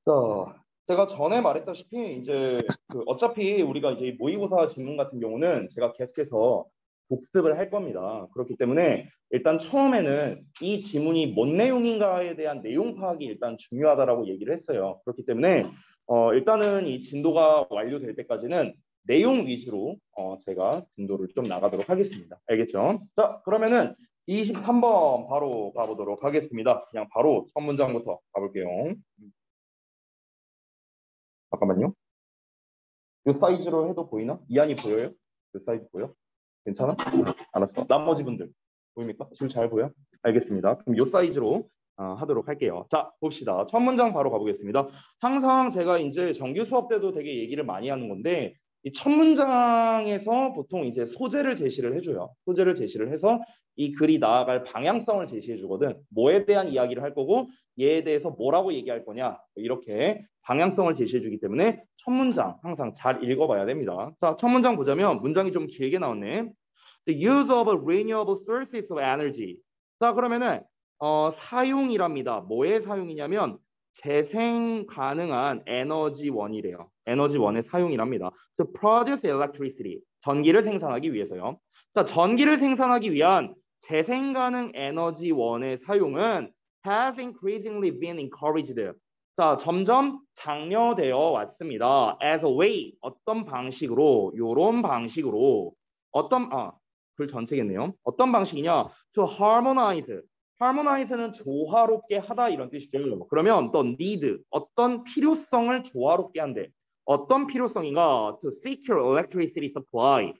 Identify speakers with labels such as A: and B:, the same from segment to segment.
A: 자, 제가 전에 말했다시피 이제 어차피 우리가 이제 모의고사 지문 같은 경우는 제가 계속해서 복습을 할 겁니다. 그렇기 때문에 일단 처음에는 이 지문이 뭔 내용인가에 대한 내용 파악이 일단 중요하다라고 얘기를 했어요. 그렇기 때문에 일단은 이 진도가 완료될 때까지는 내용 위주로 제가 진도를 좀 나가도록 하겠습니다. 알겠죠? 자, 그러면은 23번 바로 가보도록 하겠습니다. 그냥 바로 첫 문장부터 가볼게요. 잠깐만요. 이 사이즈로 해도 보이나? 이안이 보여요? 이 사이즈 보여? 괜찮아? 알았어. 나머지 분들 보입니까? 지금 잘 보여? 알겠습니다. 그럼 이 사이즈로 하도록 할게요. 자, 봅시다. 첫 문장 바로 가보겠습니다. 항상 제가 이제 정규 수업 때도 되게 얘기를 많이 하는 건데 이 첫 문장에서 보통 이제 소재를 제시를 해줘요. 소재를 제시를 해서 이 글이 나아갈 방향성을 제시해 주거든. 뭐에 대한 이야기를 할 거고 얘에 대해서 뭐라고 얘기할 거냐 이렇게 방향성을 제시해 주기 때문에 첫 문장 항상 잘 읽어봐야 됩니다. 자, 첫 문장 보자면 문장이 좀 길게 나왔네. The use of renewable sources of energy. 자, 그러면은 사용이랍니다. 뭐의 사용이냐면 재생 가능한 에너지원이래요. 에너지원의 사용이랍니다. To produce electricity. 전기를 생산하기 위해서요. 자, 전기를 생산하기 위한 재생 가능 에너지원의 사용은 has increasingly been encouraged. 자, 점점 장려되어 왔습니다. As a way, 어떤 방식으로, 요런 방식으로, 글 전체겠네요. 어떤 방식이냐? To harmonize. harmonize는 조화롭게 하다 이런 뜻이죠. 그러면 또 need, 어떤 필요성을 조화롭게 한대. 어떤 필요성인가? To secure electricity supply.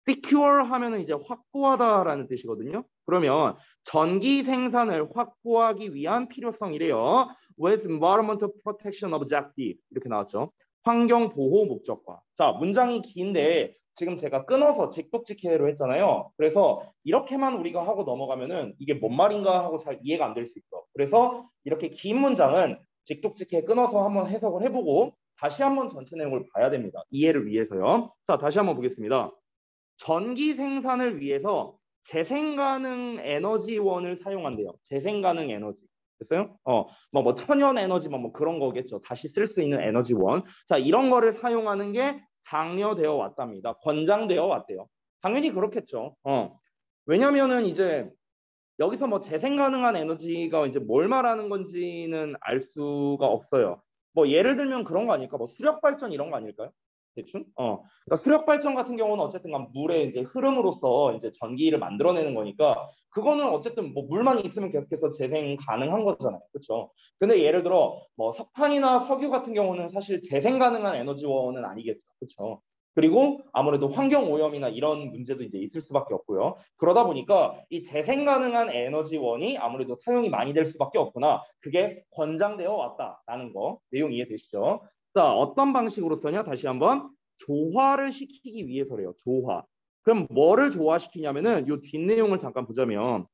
A: secure 하면은 이제 확보하다라는 뜻이거든요. 그러면 전기 생산을 확보하기 위한 필요성이래요. With environmental protection objective 이렇게 나왔죠. 환경 보호 목적과. 자, 문장이 긴데 지금 제가 끊어서 직독직해로 했잖아요. 그래서 이렇게만 우리가 하고 넘어가면은 이게 뭔 말인가 하고 잘 이해가 안 될 수 있어. 그래서 이렇게 긴 문장은 직독직해 끊어서 한번 해석을 해보고 다시 한번 전체 내용을 봐야 됩니다. 이해를 위해서요. 자, 다시 한번 보겠습니다. 전기 생산을 위해서 재생 가능 에너지원을 사용한대요. 재생 가능 에너지. 됐어요? 뭐 천연 에너지 뭐 그런 거겠죠. 다시 쓸 수 있는 에너지원. 자, 이런 거를 사용하는 게 장려되어 왔답니다. 권장되어 왔대요. 당연히 그렇겠죠. 왜냐면은 이제 여기서 뭐 재생 가능한 에너지가 이제 뭘 말하는 건지는 알 수가 없어요. 뭐 예를 들면 그런 거 아닐까? 뭐 수력 발전 이런 거 아닐까요? 대충? 그러니까 수력 발전 같은 경우는 어쨌든 물의 이제 흐름으로서 이제 전기를 만들어내는 거니까 그거는 어쨌든 뭐 물만 있으면 계속해서 재생 가능한 거잖아요. 그렇죠? 근데 예를 들어 뭐 석탄이나 석유 같은 경우는 사실 재생 가능한 에너지원은 아니겠죠. 그렇죠? 그리고 아무래도 환경 오염이나 이런 문제도 이제 있을 수밖에 없고요. 그러다 보니까 이 재생 가능한 에너지원이 아무래도 사용이 많이 될 수밖에 없구나. 그게 권장되어 왔다라는 거 내용 이해되시죠? 자, 어떤 방식으로 써냐? 다시 한번 조화를 시키기 위해서래요. 조화. 그럼 뭐를 조화시키냐면은 요 뒷내용을 잠깐 보자면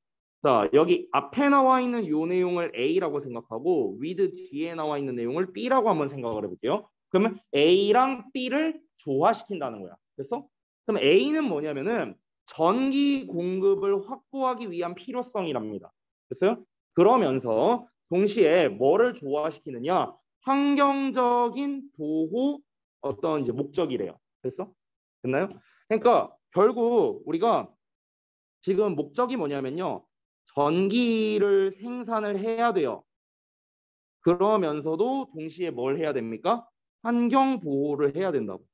A: 자, 여기 앞에 나와 있는 요 내용을 A라고 생각하고 with 뒤에 나와 있는 내용을 B라고 한번 생각을 해볼게요. 그러면 A랑 B를 조화시킨다는 거야. 됐어? 그럼 A는 뭐냐면은 전기 공급을 확보하기 위한 필요성이랍니다. 됐어요? 그러면서 동시에 뭐를 조화시키느냐? 환경적인 보호 어떤 이제 목적이래요. 됐어? 됐나요? 그러니까 결국 우리가 지금 목적이 뭐냐면요. 전기를 생산을 해야 돼요. 그러면서도 동시에 뭘 해야 됩니까? 환경 보호를 해야 된다고.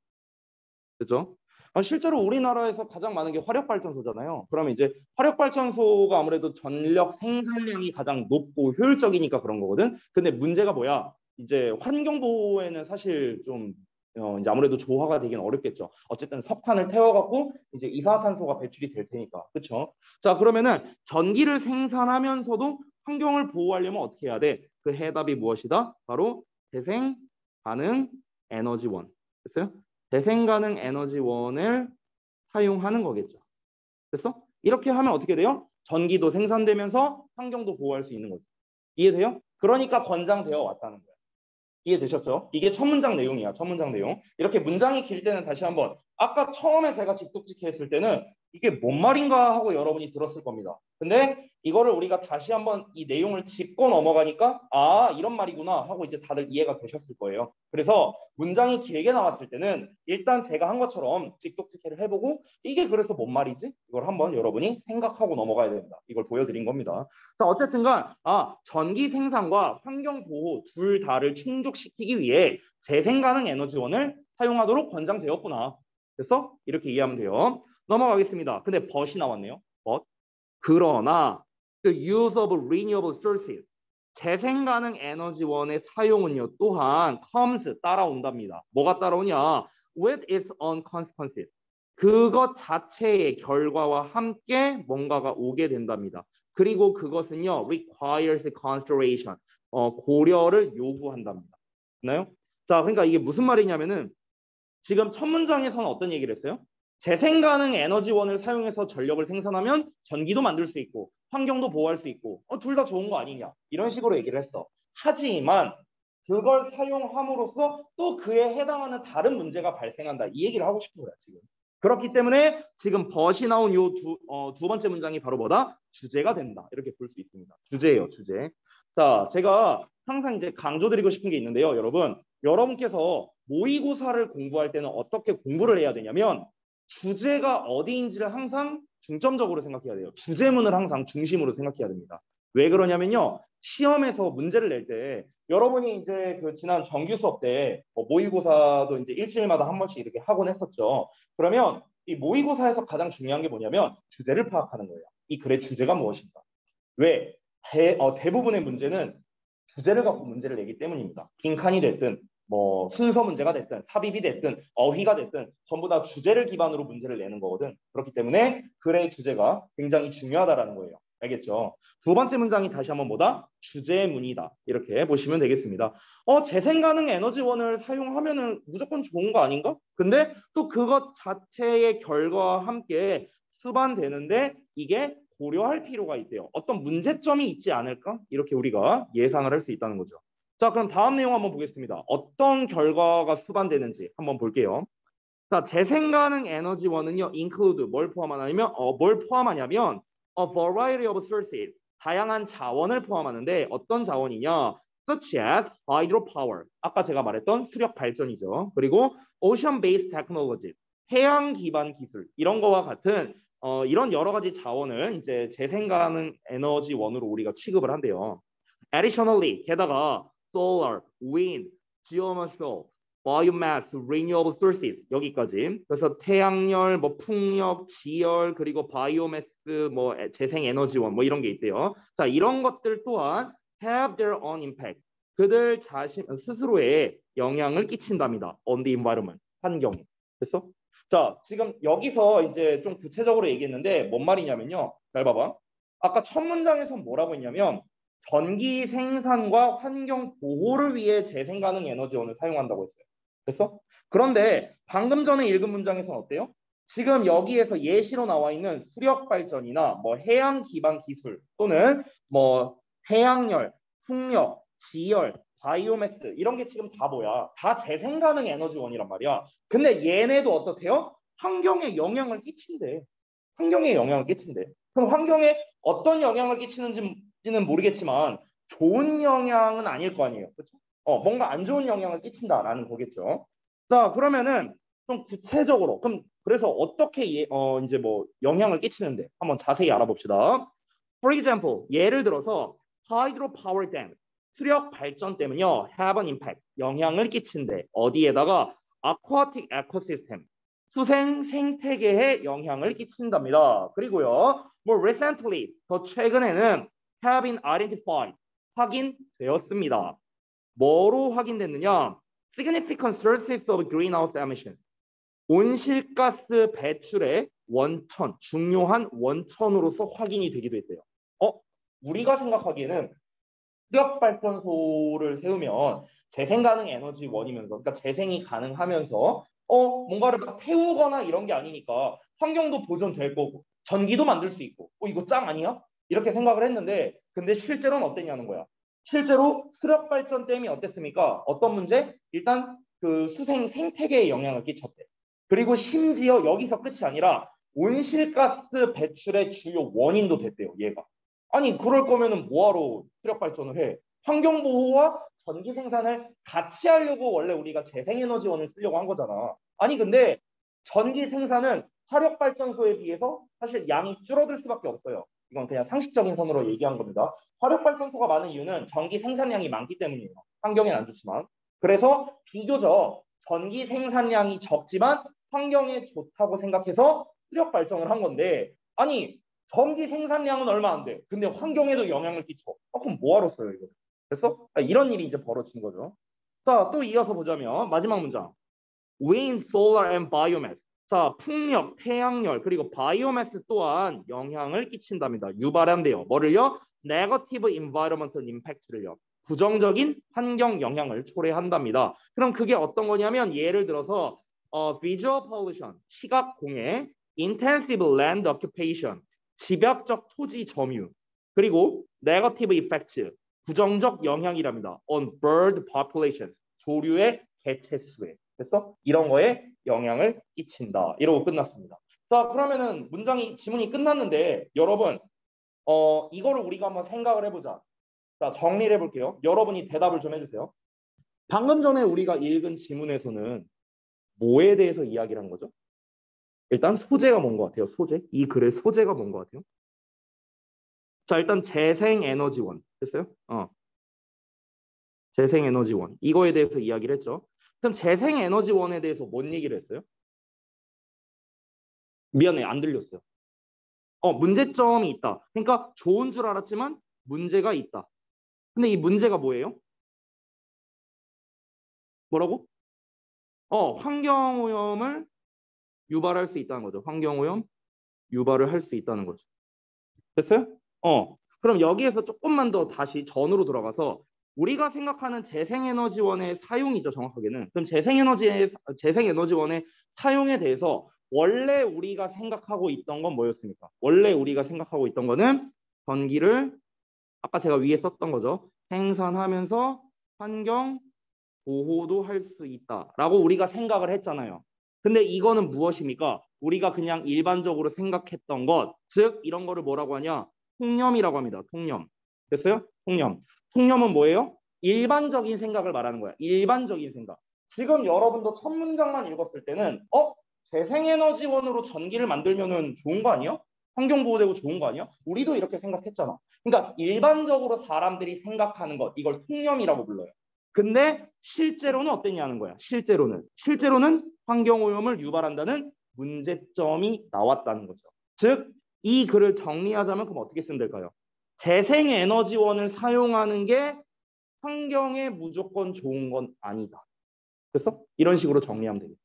A: 그렇죠? 실제로 우리나라에서 가장 많은 게 화력발전소잖아요. 그러면 이제 화력발전소가 아무래도 전력 생산량이 가장 높고 효율적이니까 그런 거거든. 근데 문제가 뭐야? 이제 환경 보호에는 사실 좀 이제 아무래도 조화가 되긴 어렵겠죠. 어쨌든 석탄을 태워갖고 이제 이산화탄소가 배출이 될 테니까. 그렇죠? 자, 그러면은 전기를 생산하면서도 환경을 보호하려면 어떻게 해야 돼? 그 해답이 무엇이다? 바로 재생 가능 에너지원. 됐어요? 재생 가능 에너지원을 사용하는 거겠죠. 됐어? 이렇게 하면 어떻게 돼요? 전기도 생산되면서 환경도 보호할 수 있는 거죠. 이해돼요? 그러니까 권장되어 왔다는 거예요. 이해되셨죠? 이게 첫 문장 내용이야. 첫 문장 내용. 이렇게 문장이 길 때는 다시 한번 아까 처음에 제가 직독직해 했을 때는 이게 뭔 말인가 하고 여러분이 들었을 겁니다. 근데 이거를 우리가 다시 한번 이 내용을 짚고 넘어가니까 아 이런 말이구나 하고 이제 다들 이해가 되셨을 거예요. 그래서 문장이 길게 나왔을 때는 일단 제가 한 것처럼 직독직해를 해보고 이게 그래서 뭔 말이지? 이걸 한번 여러분이 생각하고 넘어가야 됩니다. 이걸 보여드린 겁니다. 자 어쨌든간 전기 생산과 환경 보호 둘 다를 충족시키기 위해 재생 가능 에너지원을 사용하도록 권장되었구나. 됐어? 이렇게 이해하면 돼요. 넘어가겠습니다. 근데 but이 나왔네요. but. 그러나 the use of renewable sources 재생 가능 에너지원의 사용은요 또한 comes 따라온답니다. 뭐가 따라오냐? with its own consequences. 그것 자체의 결과와 함께 뭔가가 오게 된답니다. 그리고 그것은요 requires consideration. 고려를 요구한답니다. 됐나요? 자, 그러니까 이게 무슨 말이냐면은 지금 첫 문장에서는 어떤 얘기를 했어요? 재생 가능 에너지원을 사용해서 전력을 생산하면 전기도 만들 수 있고 환경도 보호할 수 있고 둘 다 좋은 거 아니냐 이런 식으로 얘기를 했어. 하지만 그걸 사용함으로써 또 그에 해당하는 다른 문제가 발생한다. 이 얘기를 하고 싶은 거야 지금. 그렇기 때문에 지금 벗이 나온 요 두 번째 문장이 바로 뭐다? 주제가 된다. 이렇게 볼 수 있습니다. 주제예요, 주제. 자, 제가 항상 이제 강조드리고 싶은 게 있는데요, 여러분. 여러분께서 모의고사를 공부할 때는 어떻게 공부를 해야 되냐면 주제가 어디인지를 항상 중점적으로 생각해야 돼요. 주제문을 항상 중심으로 생각해야 됩니다. 왜 그러냐면요. 시험에서 문제를 낼 때 여러분이 이제 그 지난 정규 수업 때 모의고사도 이제 일주일마다 한 번씩 이렇게 하곤 했었죠. 그러면 이 모의고사에서 가장 중요한 게 뭐냐면 주제를 파악하는 거예요. 이 글의 주제가 무엇인가. 왜? 대부분의 문제는 주제를 갖고 문제를 내기 때문입니다. 빈칸이 됐든 뭐 순서 문제가 됐든 삽입이 됐든 어휘가 됐든 전부 다 주제를 기반으로 문제를 내는 거거든. 그렇기 때문에 글의 주제가 굉장히 중요하다라는 거예요. 알겠죠? 두 번째 문장이 다시 한번 뭐다? 주제문이다. 이렇게 보시면 되겠습니다. 재생 가능 에너지원을 사용하면은 무조건 좋은 거 아닌가? 근데 또 그것 자체의 결과와 함께 수반되는데 이게 고려할 필요가 있대요. 어떤 문제점이 있지 않을까? 이렇게 우리가 예상을 할 수 있다는 거죠. 자, 그럼 다음 내용 한번 보겠습니다. 어떤 결과가 수반되는지 한번 볼게요. 자, 재생 가능 에너지원은요, include 뭘 포함하냐면 뭘 포함하냐면 a variety of sources 다양한 자원을 포함하는데 어떤 자원이냐? such as hydropower 아까 제가 말했던 수력 발전이죠. 그리고 ocean-based technology 해양 기반 기술 이런 거와 같은 이런 여러 가지 자원을 이제 재생 가능 에너지원으로 우리가 취급을 한대요. Additionally 게다가 solar, wind, geothermal biomass, renewable sources 여기까지. 그래서 태양열, 뭐 풍력, 지열 그리고 바이오매스, 뭐 재생 에너지원 뭐 이런 게 있대요. 자, 이런 것들 또한 have their own impact. 그들 자신 스스로의 영향을 끼친답니다. on the environment 환경에. 됐어? 자, 지금 여기서 이제 좀 구체적으로 얘기했는데 뭔 말이냐면요. 잘 봐봐. 아까 첫 문장에서 뭐라고 했냐면 전기 생산과 환경 보호를 위해 재생 가능 에너지원을 사용한다고 했어요. 됐어? 그런데 방금 전에 읽은 문장에서는 어때요? 지금 여기에서 예시로 나와 있는 수력 발전이나 뭐 해양 기반 기술 또는 뭐 태양열, 풍력, 지열, 바이오매스 이런 게 지금 다 뭐야? 다 재생 가능 에너지원이란 말이야. 근데 얘네도 어떻대요? 환경에 영향을 끼친대. 환경에 영향을 끼친대. 그럼 환경에 어떤 영향을 끼치는지는 모르겠지만 좋은 영향은 아닐 거 아니에요. 그렇죠? 뭔가 안 좋은 영향을 끼친다라는 거겠죠. 자, 그러면은 좀 구체적으로 그럼 그래서 어떻게 이제 뭐 영향을 끼치는데 한번 자세히 알아봅시다. For example, 예를 들어서 hydropower dam 수력 발전 때문요 have an impact 영향을 끼친대. 어디에다가 aquatic ecosystem 수생 생태계에 영향을 끼친답니다. 그리고요, 뭐 recently 더 최근에는 have been identified 확인되었습니다. 뭐로 확인됐느냐? Significant sources of greenhouse emissions. 온실가스 배출의 원천, 중요한 원천으로서 확인이 되기도 했대요. 우리가 생각하기에는 수력 발전소를 세우면 재생 가능 에너지원이면서, 그러니까 재생이 가능하면서 뭔가를 막 태우거나 이런 게 아니니까 환경도 보존될 거고 전기도 만들 수 있고 이거 짱 아니야? 이렇게 생각을 했는데 근데 실제로는 어땠냐는 거야. 실제로 수력 발전 댐이 어땠습니까? 어떤 문제? 일단 그 수생 생태계에 영향을 끼쳤대. 그리고 심지어 여기서 끝이 아니라 온실가스 배출의 주요 원인도 됐대요. 얘가. 아니 그럴 거면은 뭐하러 수력 발전을 해? 환경 보호와 전기 생산을 같이 하려고 원래 우리가 재생에너지원을 쓰려고 한 거잖아. 아니 근데 전기 생산은 화력 발전소에 비해서 사실 양이 줄어들 수밖에 없어요. 이건 그냥 상식적인 선으로 얘기한 겁니다. 화력 발전소가 많은 이유는 전기 생산량이 많기 때문이에요. 환경엔 안 좋지만. 그래서 비교적 전기 생산량이 적지만 환경에 좋다고 생각해서 수력 발전을 한 건데 아니 전기 생산량은 얼마 안 돼. 근데 환경에도 영향을 끼쳐. 그럼 뭐하러 써요 이거? 됐어? 이런 일이 이제 벌어진 거죠. 자, 또 이어서 보자면 마지막 문장. Wind, solar and biomass. 자, 풍력, 태양열 그리고 바이오매스 또한 영향을 끼친답니다. 유발한대요. 뭐를요? Negative environmental impact를요. 부정적인 환경 영향을 초래한답니다. 그럼 그게 어떤 거냐면 예를 들어서 visual pollution, 시각 공해, intensive land occupation, 집약적 토지 점유, 그리고 negative effects, 부정적 영향이랍니다. on bird populations, 조류의 개체 수에. 됐어? 이런 거에 영향을 끼친다. 이러고 끝났습니다. 자, 그러면은 문장이 지문이 끝났는데 여러분 이거를 우리가 한번 생각을 해보자. 자, 정리를 해볼게요. 여러분이 대답을 좀 해주세요. 방금 전에 우리가 읽은 지문에서는 뭐에 대해서 이야기를 한 거죠? 일단 소재가 뭔 것 같아요? 소재? 이 글의 소재가 뭔 것 같아요? 자, 일단 재생에너지원 됐어요? 재생에너지원 이거에 대해서 이야기를 했죠. 그럼 재생에너지원에 대해서 뭔 얘기를 했어요? 미안해, 안 들렸어요. 문제점이 있다. 그러니까 좋은 줄 알았지만 문제가 있다. 근데 이 문제가 뭐예요? 뭐라고? 환경오염을 유발할 수 있다는 거죠. 환경오염 유발을 할 수 있다는 거죠. 됐어요? 그럼 여기에서 조금만 더 다시 전으로 들어가서 우리가 생각하는 재생에너지원의 사용이죠, 정확하게는. 그럼 재생에너지원의 사용에 대해서 원래 우리가 생각하고 있던 건 뭐였습니까? 원래 우리가 생각하고 있던 거는 전기를 아까 제가 위에 썼던 거죠. 생산하면서 환경 보호도 할 수 있다라고 우리가 생각을 했잖아요. 근데 이거는 무엇입니까? 우리가 그냥 일반적으로 생각했던 것, 즉 이런 거를 뭐라고 하냐? 통념이라고 합니다. 통념. 됐어요? 통념. 통념은 뭐예요? 일반적인 생각을 말하는 거야. 일반적인 생각. 지금 여러분도 첫 문장만 읽었을 때는 재생에너지원으로 전기를 만들면은 좋은 거 아니야? 환경보호되고 좋은 거 아니야? 우리도 이렇게 생각했잖아. 그러니까 일반적으로 사람들이 생각하는 것, 이걸 통념이라고 불러요. 근데 실제로는 어땠냐는 거야. 실제로는 환경오염을 유발한다는 문제점이 나왔다는 거죠. 즉, 이 글을 정리하자면 그럼 어떻게 쓰면 될까요? 재생에너지원을 사용하는 게 환경에 무조건 좋은 건 아니다. 됐어? 이런 식으로 정리하면 되겠다.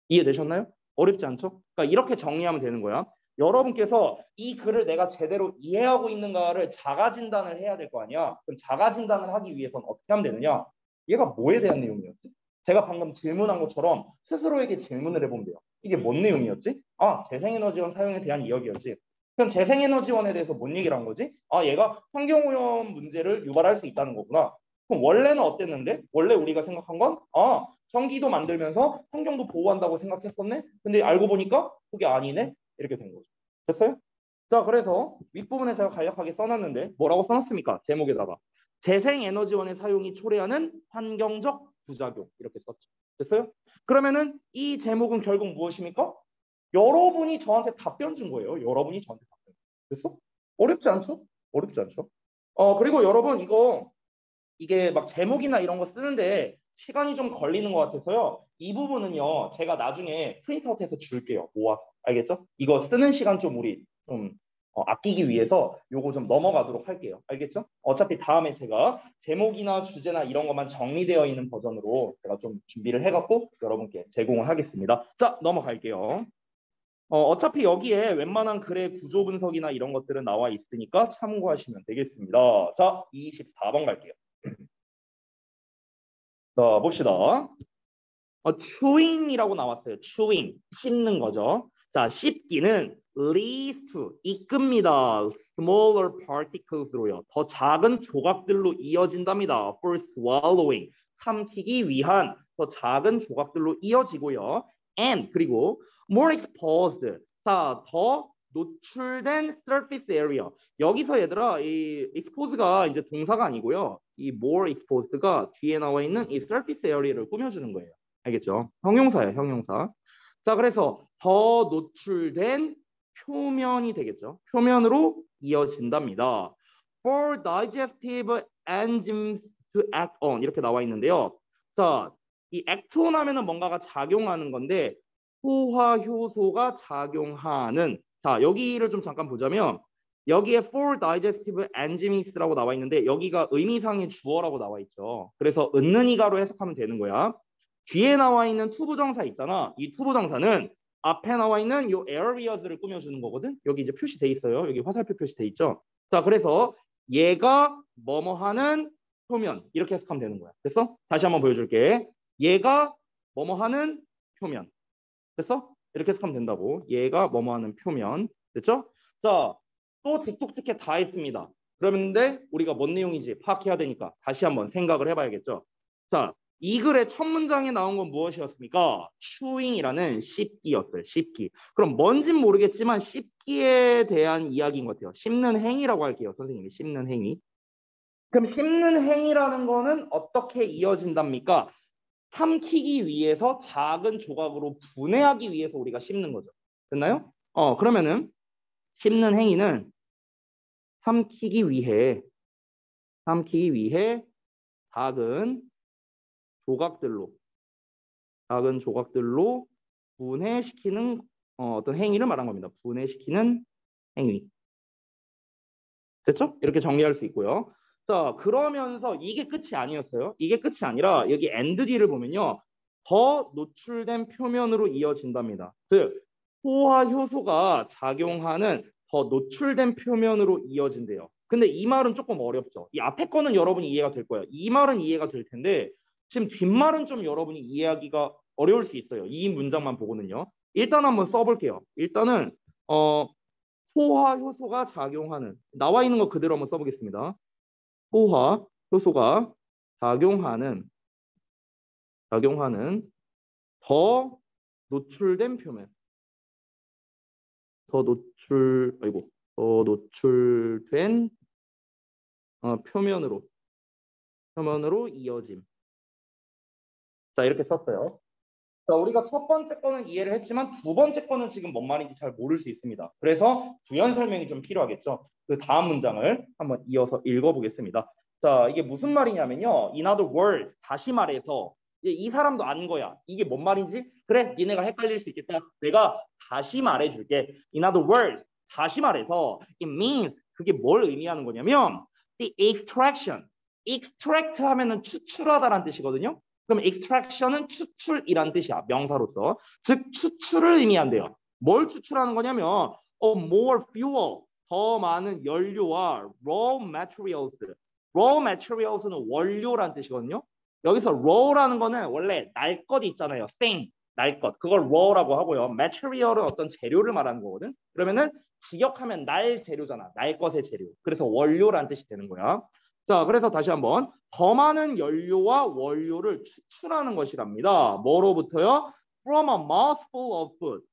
A: 이해되셨나요? 어렵지 않죠? 그러니까 이렇게 정리하면 되는 거야. 여러분께서 이 글을 내가 제대로 이해하고 있는가를 자가 진단을 해야 될 거 아니야. 그럼 자가 진단을 하기 위해서는 어떻게 하면 되느냐? 얘가 뭐에 대한 내용이었지? 제가 방금 질문한 것처럼 스스로에게 질문을 해보면 돼요. 이게 뭔 내용이었지? 재생에너지원 사용에 대한 이야기였지. 그럼 재생에너지원에 대해서 뭔 얘기를 한 거지? 얘가 환경오염 문제를 유발할 수 있다는 거구나. 그럼 원래는 어땠는데? 원래 우리가 생각한 건 전기도 만들면서 환경도 보호한다고 생각했었네? 근데 알고 보니까 그게 아니네? 이렇게 된 거죠. 됐어요? 자, 그래서 윗부분에 제가 간략하게 써놨는데 뭐라고 써놨습니까? 제목에다가 재생에너지원의 사용이 초래하는 환경적 부작용 이렇게 썼죠. 됐어요? 그러면은 이 제목은 결국 무엇입니까? 여러분이 저한테 답변 준 거예요. 여러분이 저한테 답변. 됐어? 어렵지 않죠? 어렵지 않죠? 그리고 여러분 이게 막 제목이나 이런 거 쓰는데 시간이 좀 걸리는 것 같아서요. 이 부분은요. 제가 나중에 프린트아웃해서 줄게요. 모아서. 알겠죠? 이거 쓰는 시간 좀 우리 좀 아끼기 위해서 요거 좀 넘어가도록 할게요. 알겠죠? 어차피 다음에 제가 제목이나 주제나 이런 것만 정리되어 있는 버전으로 제가 좀 준비를 해갖고 여러분께 제공을 하겠습니다. 자, 넘어갈게요. 어차피 여기에 웬만한 글의 구조 분석이나 이런 것들은 나와 있으니까 참고하시면 되겠습니다. 자, 24번 갈게요. 자, 봅시다. chewing이라고 나왔어요. chewing, 씹는 거죠. 자, 씹기는 leads to, 이끕니다. smaller particles로요. 더 작은 조각들로 이어진답니다. for swallowing, 삼키기 위한 더 작은 조각들로 이어지고요. and, 그리고 more exposed, 자, 더 노출된 surface area. 여기서 얘들아, 이 expose가 이제 동사가 아니고요. 이 more exposed가 뒤에 나와 있는 이 surface area를 꾸며주는 거예요. 알겠죠? 형용사예요, 형용사. 자, 그래서 더 노출된 표면이 되겠죠. 표면으로 이어진답니다. For digestive enzymes to act on 이렇게 나와 있는데요. 자, 이 act on 하면은 뭔가가 작용하는 건데 소화 효소가 작용하는 자, 여기를 좀 잠깐 보자면 여기에 for digestive enzymes라고 나와 있는데 여기가 의미상의 주어라고 나와 있죠. 그래서 은는이가로 해석하면 되는 거야. 뒤에 나와 있는 투부정사 있잖아. 이 투부정사는 앞에 나와 있는 요 areas를 꾸며주는 거거든. 여기 이제 표시돼 있어요. 여기 화살표 표시돼 있죠. 자, 그래서 얘가 뭐뭐하는 표면 이렇게 해석하면 되는 거야. 됐어? 다시 한번 보여줄게. 얘가 뭐뭐하는 표면. 됐어? 이렇게 해석하면 된다고. 얘가 뭐뭐하는 표면. 됐죠? 자, 또 직독직해 다 했습니다. 그런데 우리가 뭔 내용인지 파악해야 되니까 다시 한번 생각을 해봐야겠죠. 자, 이 글의 첫 문장에 나온 건 무엇이었습니까? chewing이라는 씹기였어요. 씹기. 그럼 뭔진 모르겠지만 씹기에 대한 이야기인 것 같아요. 씹는 행위라고 할게요. 선생님이 씹는 행위. 그럼 씹는 행위라는 거는 어떻게 이어진답니까? 삼키기 위해서 작은 조각으로 분해하기 위해서 우리가 씹는 거죠. 됐나요? 그러면은 씹는 행위는 삼키기 위해 작은 조각들로 분해시키는 어떤 행위를 말한 겁니다. 분해시키는 행위. 됐죠? 이렇게 정리할 수 있고요. 자, 그러면서 이게 끝이 아니었어요. 이게 끝이 아니라 여기 and 뒤를 보면요. 더 노출된 표면으로 이어진답니다. 즉, 소화 효소가 작용하는 더 노출된 표면으로 이어진대요. 근데 이 말은 조금 어렵죠. 이 앞에 거는 여러분이 이해가 될 거예요. 이 말은 이해가 될 텐데 지금 뒷말은 좀 여러분이 이해하기가 어려울 수 있어요. 이 문장만 보고는요. 일단 한번 써볼게요. 일단은 소화 효소가 작용하는 나와 있는 거 그대로 한번 써보겠습니다. 소화 효소가 작용하는 더 노출된 표면 더 노출된 표면으로 이어짐. 자, 이렇게 썼어요. 자, 우리가 첫 번째 거는 이해를 했지만 두 번째 거는 지금 뭔 말인지 잘 모를 수 있습니다. 그래서 부연 설명이 좀 필요하겠죠. 그 다음 문장을 한번 이어서 읽어보겠습니다. 자, 이게 무슨 말이냐면요. In other words, 다시 말해서 이 사람도 아는 거야. 이게 뭔 말인지? 그래, 니네가 헷갈릴 수 있겠다. 내가 다시 말해줄게. In other words, 다시 말해서 it means 그게 뭘 의미하는 거냐면 the extract 하면은 추출하다라는 뜻이거든요. 그럼 extraction은 추출이란 뜻이야. 명사로서. 즉 추출을 의미한대요. 뭘 추출하는 거냐면 more fuel, 더 많은 연료와 raw materials. raw materials는 원료란 뜻이거든요. 여기서 raw라는 거는 원래 날 것 있잖아요. 날 것. 그걸 raw라고 하고요. material은 어떤 재료를 말하는 거거든. 그러면은 직역하면 날 재료잖아. 날 것의 재료. 그래서 원료란 뜻이 되는 거야. 자, 그래서 다시 한번 더 많은 연료와 원료를 추출하는 것이랍니다. 뭐로부터요? From a mouthful of food.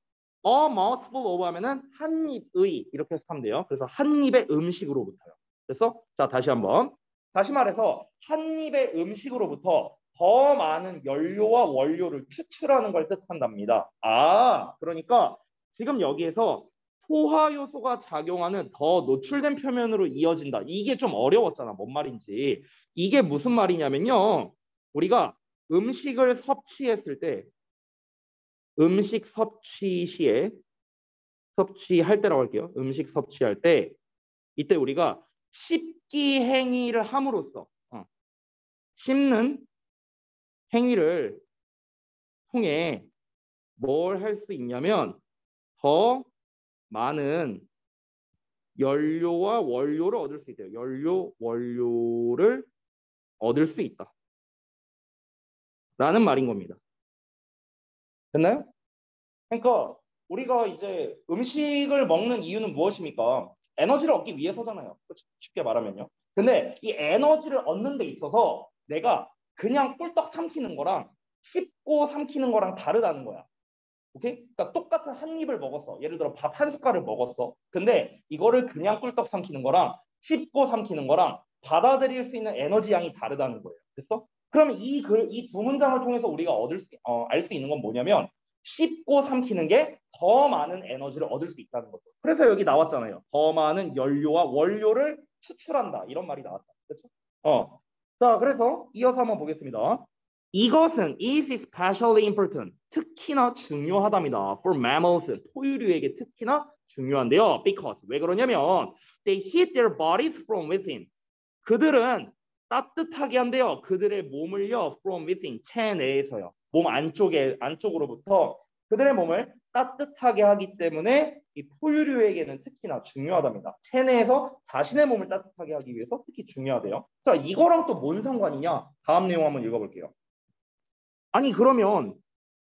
A: A mouthful of 하면은 한 입의 이렇게 해석하면 돼요. 그래서 한 입의 음식으로부터요. 그래서 자, 다시 한번 다시 말해서 한 입의 음식으로부터 더 많은 연료와 원료를 추출하는 걸 뜻한답니다. 아, 그러니까 지금 여기에서 소화 요소가 작용하는 더 노출된 표면으로 이어진다. 이게 좀 어려웠잖아. 뭔 말인지. 이게 무슨 말이냐면요. 우리가 음식을 섭취했을 때 음식 섭취 시에 섭취할 때라고 할게요. 음식 섭취할 때 이때 우리가 씹기 행위를 함으로써 씹는 행위를 통해 뭘 할 수 있냐면 더 많은 연료와 원료를 얻을 수 있대요. 원료를 얻을 수 있다. 라는 말인 겁니다. 됐나요? 그러니까 우리가 이제 음식을 먹는 이유는 무엇입니까? 에너지를 얻기 위해서잖아요. 쉽게 말하면요. 근데 이 에너지를 얻는 데 있어서 내가 그냥 꿀떡 삼키는 거랑 씹고 삼키는 거랑 다르다는 거야. 오케이? 그러니까 똑같은 한 입을 먹었어. 예를 들어 밥 한 숟갈을 먹었어. 근데 이거를 그냥 꿀떡 삼키는 거랑 씹고 삼키는 거랑 받아들일 수 있는 에너지 양이 다르다는 거예요. 됐어? 그러면 이 두 문장을 통해서 우리가 알 수 있는 건 뭐냐면 씹고 삼키는 게 더 많은 에너지를 얻을 수 있다는 거죠. 그래서 여기 나왔잖아요. 더 많은 연료와 원료를 추출한다. 이런 말이 나왔다. 그렇죠? 자, 그래서 이어서 한번 보겠습니다. 이것은 is especially important. 특히나 중요하답니다. For mammals. 포유류에게 특히나 중요한데요. Because. 왜 그러냐면 they heat their bodies from within. 그들은 따뜻하게 한대요. 그들의 몸을요. from within. 체내에서요. 몸 안쪽으로부터 그들의 몸을 따뜻하게 하기 때문에 이 포유류에게는 특히나 중요하답니다. 체내에서 자신의 몸을 따뜻하게 하기 위해서 특히 중요하대요. 자, 이거랑 또 뭔 상관이냐? 다음 내용 한번 읽어볼게요. 아니 그러면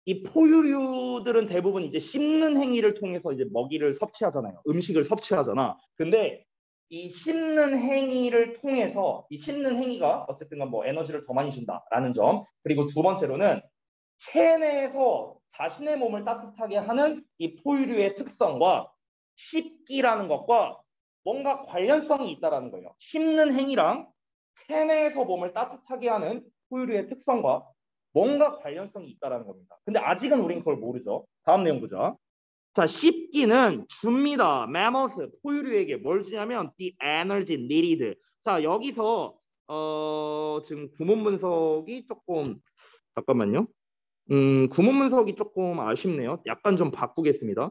A: 이 포유류들은 대부분 이제 씹는 행위를 통해서 이제 먹이를 섭취하잖아요. 음식을 섭취하잖아. 근데 이 씹는 행위를 통해서 이 씹는 행위가 어쨌든 뭐 에너지를 더 많이 준다라는 점. 그리고 두 번째로는 체내에서 자신의 몸을 따뜻하게 하는 이 포유류의 특성과 씹기라는 것과 뭔가 관련성이 있다라는 거예요. 씹는 행위랑 체내에서 몸을 따뜻하게 하는 포유류의 특성과 뭔가 관련성이 있다라는 겁니다. 근데 아직은 우린 그걸 모르죠. 다음 내용 보자. 자, 씹기는 줍니다. mammals, 포유류에게 뭘 주냐면 the energy needed. 자, 여기서 지금 구문 분석이 조금 잠깐만요. 구문 분석이 조금 아쉽네요. 약간 좀 바꾸겠습니다.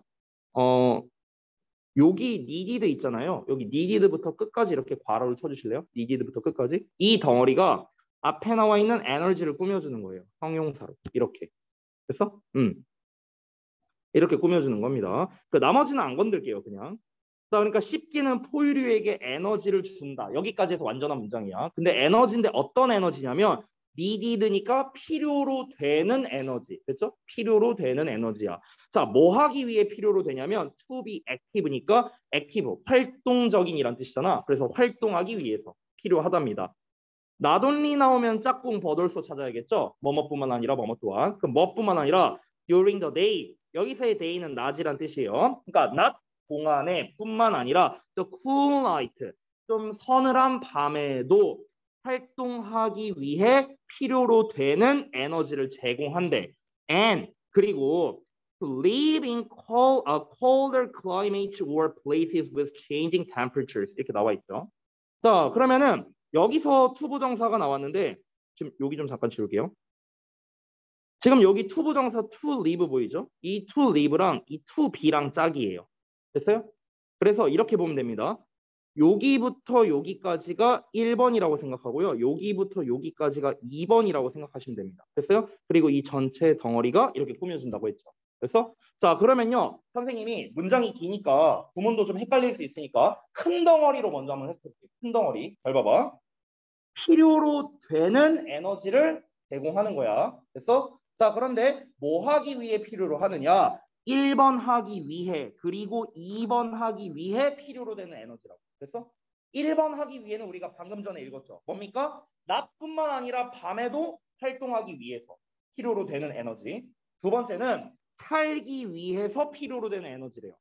A: 여기 needed 있잖아요. 여기 needed부터 끝까지 이렇게 괄호를 쳐주실래요? needed부터 끝까지. 이 덩어리가 앞에 나와 있는 에너지를 꾸며주는 거예요. 형용사로. 이렇게. 됐어? 이렇게 꾸며주는 겁니다. 그 나머지는 안 건들게요. 그냥. 자, 그러니까 씹기는 포유류에게 에너지를 준다. 여기까지 해서 완전한 문장이야. 근데 에너지인데 어떤 에너지냐면 needed니까 필요로 되는 에너지. 됐죠? 필요로 되는 에너지야. 자, 뭐 하기 위해 필요로 되냐면 to be active니까 active, 활동적인이란 뜻이잖아. 그래서 활동하기 위해서 필요하답니다. not only 나오면 짝꿍 버돌소 찾아야겠죠? 뭐뭐뿐만 아니라 뭐뭐 또한. 그럼 뭐뿐만 아니라 during the day. 여기서의 day는 낮이란 뜻이에요. 그러니까 낮 동안에 뿐만 아니라 the cool night. 좀 서늘한 밤에도 활동하기 위해 필요로 되는 에너지를 제공한대. and 그리고 to live in colder climates or places with changing temperatures 이렇게 나와 있죠. 자, 그러면은 여기서 투부정사가 나왔는데 지금 여기 좀 잠깐 지울게요. 지금 여기 투부정사 to live 보이죠? 이 to live랑 이 to be랑 짝이에요. 됐어요? 그래서 이렇게 보면 됩니다. 여기부터 여기까지가 1번이라고 생각하고요. 여기부터 여기까지가 2번이라고 생각하시면 됩니다. 됐어요? 그리고 이 전체 덩어리가 이렇게 꾸며준다고 했죠. 그래서 자, 그러면요. 선생님이 문장이 기니까 구문도 좀 헷갈릴 수 있으니까 큰 덩어리로 먼저 한번 해볼게요. 큰 덩어리. 잘 봐봐. 필요로 되는 에너지를 제공하는 거야. 됐어? 자, 그런데 뭐 하기 위해 필요로 하느냐? 1번 하기 위해 그리고 2번 하기 위해 필요로 되는 에너지라고. 됐어? 1번 하기 위해는 우리가 방금 전에 읽었죠. 뭡니까? 낮뿐만 아니라 밤에도 활동하기 위해서 필요로 되는 에너지. 두 번째는 살기 위해서 필요로 되는 에너지래요.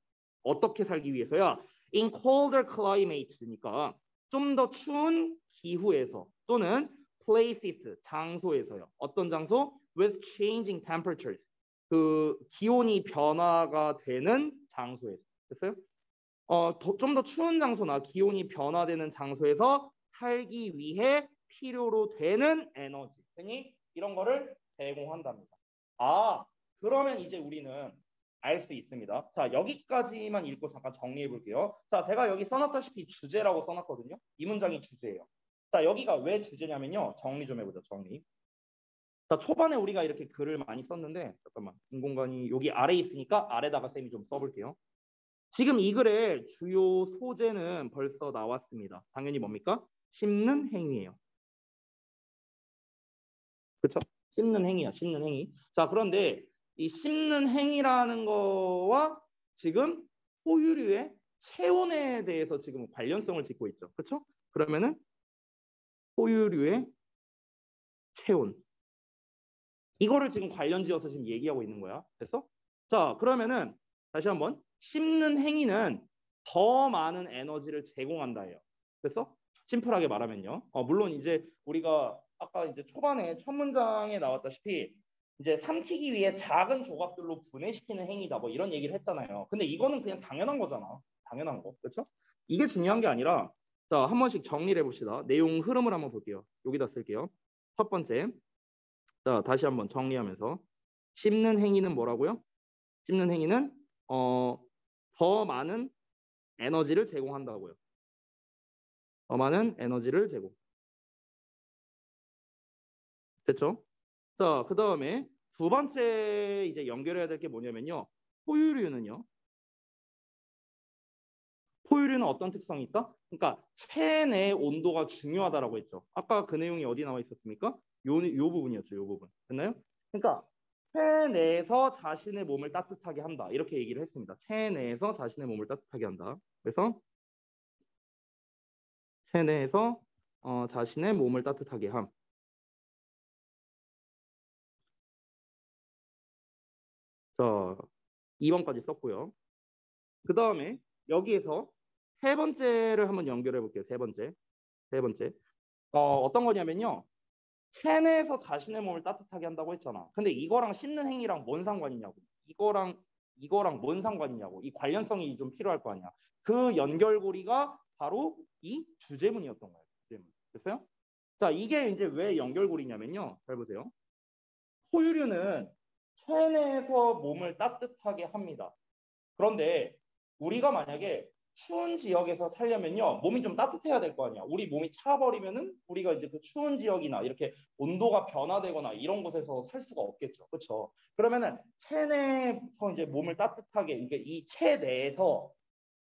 A: 어떻게 살기 위해서야? In colder climates니까 좀 더 추운 기후에서 또는 places, 장소에서요. 어떤 장소? With changing temperatures. 그 기온이 변화가 되는 장소에서. 됐어요? 좀 더 추운 장소나 기온이 변화되는 장소에서 살기 위해 필요로 되는 에너지 등이 이런 거를 제공한답니다. 아, 그러면 이제 우리는 알 수 있습니다. 자, 여기까지만 읽고 잠깐 정리해 볼게요. 자, 제가 여기 써놨다시피 주제라고 써놨거든요. 이 문장이 주제예요. 자, 여기가 왜 주제냐면요. 정리 좀 해보자, 정리. 자, 초반에 우리가 이렇게 글을 많이 썼는데, 잠깐만, 빈 공간이 여기 아래에 있으니까 아래다가 쌤이 좀 써볼게요. 지금 이 글의 주요 소재는 벌써 나왔습니다. 당연히 뭡니까? 씹는 행위예요. 그렇죠? 씹는 행위야, 씹는 행위. 자, 그런데 이 씹는 행위라는 거와 지금 포유류의 체온에 대해서 지금 관련성을 짓고 있죠. 그렇죠? 그러면은 포유류의 체온. 이거를 지금 관련 지어서 지금 얘기하고 있는 거야. 됐어? 자, 그러면은 다시 한번 씹는 행위는 더 많은 에너지를 제공한다예요. 됐어? 심플하게 말하면요. 물론 이제 우리가 아까 이제 초반에 첫 문장에 나왔다시피 이제 삼키기 위해 작은 조각들로 분해시키는 행위다 뭐 이런 얘기를 했잖아요. 근데 이거는 그냥 당연한 거잖아. 당연한 거. 그렇죠? 이게 중요한 게 아니라 자, 한 번씩 정리를 해봅시다. 내용 흐름을 한번 볼게요. 여기다 쓸게요. 첫 번째. 자, 다시 한번 정리하면서 씹는 행위는 뭐라고요? 씹는 행위는 더 많은 에너지를 제공한다고요. 더 많은 에너지를 제공. 됐죠? 자, 그 다음에 두 번째 이제 연결해야 될 게 뭐냐면요. 포유류는요. 포유류는 어떤 특성이 있다? 그러니까 체내 온도가 중요하다라고 했죠. 아까 그 내용이 어디 나와 있었습니까? 요 부분이었죠. 요 부분. 됐나요? 그러니까 체내에서 자신의 몸을 따뜻하게 한다. 이렇게 얘기를 했습니다. 체내에서 자신의 몸을 따뜻하게 한다. 그래서 체내에서 자신의 몸을 따뜻하게 함. 자, 2번까지 썼고요. 그 다음에 여기에서 세 번째를 한번 연결해 볼게요. 세 번째. 세 번째. 어떤 거냐면요. 체내에서 자신의 몸을 따뜻하게 한다고 했잖아. 근데 이거랑 씹는 행위랑 뭔 상관이냐고. 이거랑 뭔 상관이냐고. 이 관련성이 좀 필요할 거 아니야. 그 연결고리가 바로 이 주제문이었던 거예요. 주제문. 됐어요? 자, 이게 이제 왜 연결고리냐면요. 잘 보세요. 포유류는 체내에서 몸을 따뜻하게 합니다. 그런데 우리가 만약에 추운 지역에서 살려면요, 몸이 좀 따뜻해야 될 거 아니야. 우리 몸이 차버리면은 우리가 이제 그 추운 지역이나 이렇게 온도가 변화되거나 이런 곳에서 살 수가 없겠죠. 그렇죠? 그러면은 체내에서 이제 몸을 따뜻하게, 이게 이 체내에서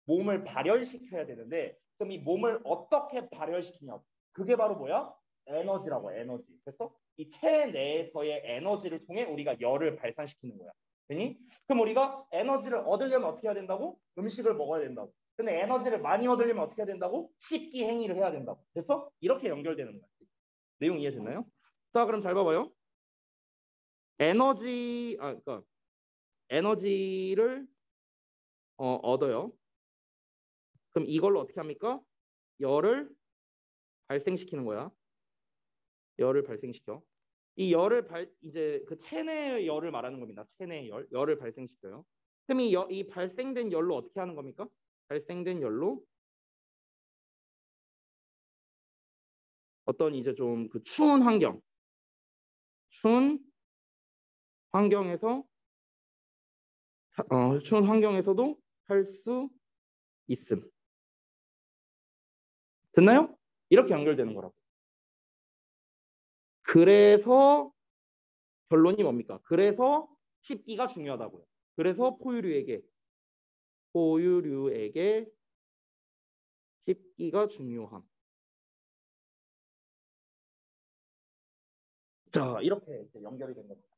A: 몸을 발열시켜야 되는데, 그럼 이 몸을 어떻게 발열시키냐? 그게 바로 뭐야? 에너지라고, 에너지. 그래서 이 체내에서의 에너지를 통해 우리가 열을 발산시키는 거야. 되니? 그럼 우리가 에너지를 얻으려면 어떻게 해야 된다고? 음식을 먹어야 된다고. 근데 에너지를 많이 얻으려면 어떻게 해야 된다고? 씹기 행위를 해야 된다고. 됐어? 이렇게 연결되는 거야. 내용 이해됐나요? 자, 그럼 잘 봐봐요. 그러니까 에너지를 얻어요. 그럼 이걸로 어떻게 합니까? 열을 발생시키는 거야. 열을 발생시켜. 이 이제 그 체내의 열을 말하는 겁니다. 체내의 열을 발생시켜요. 그럼 이 발생된 열로 어떻게 하는 겁니까? 발생된 열로 어떤 이제 좀 그 추운 환경에서 추운 환경에서도 할 수 있음. 됐나요? 이렇게 연결되는 거라고. 그래서 결론이 뭡니까? 그래서 씹기가 중요하다고요. 그래서 포유류에게 씹기가 중요함. 자, 이렇게 연결이 된 겁니다.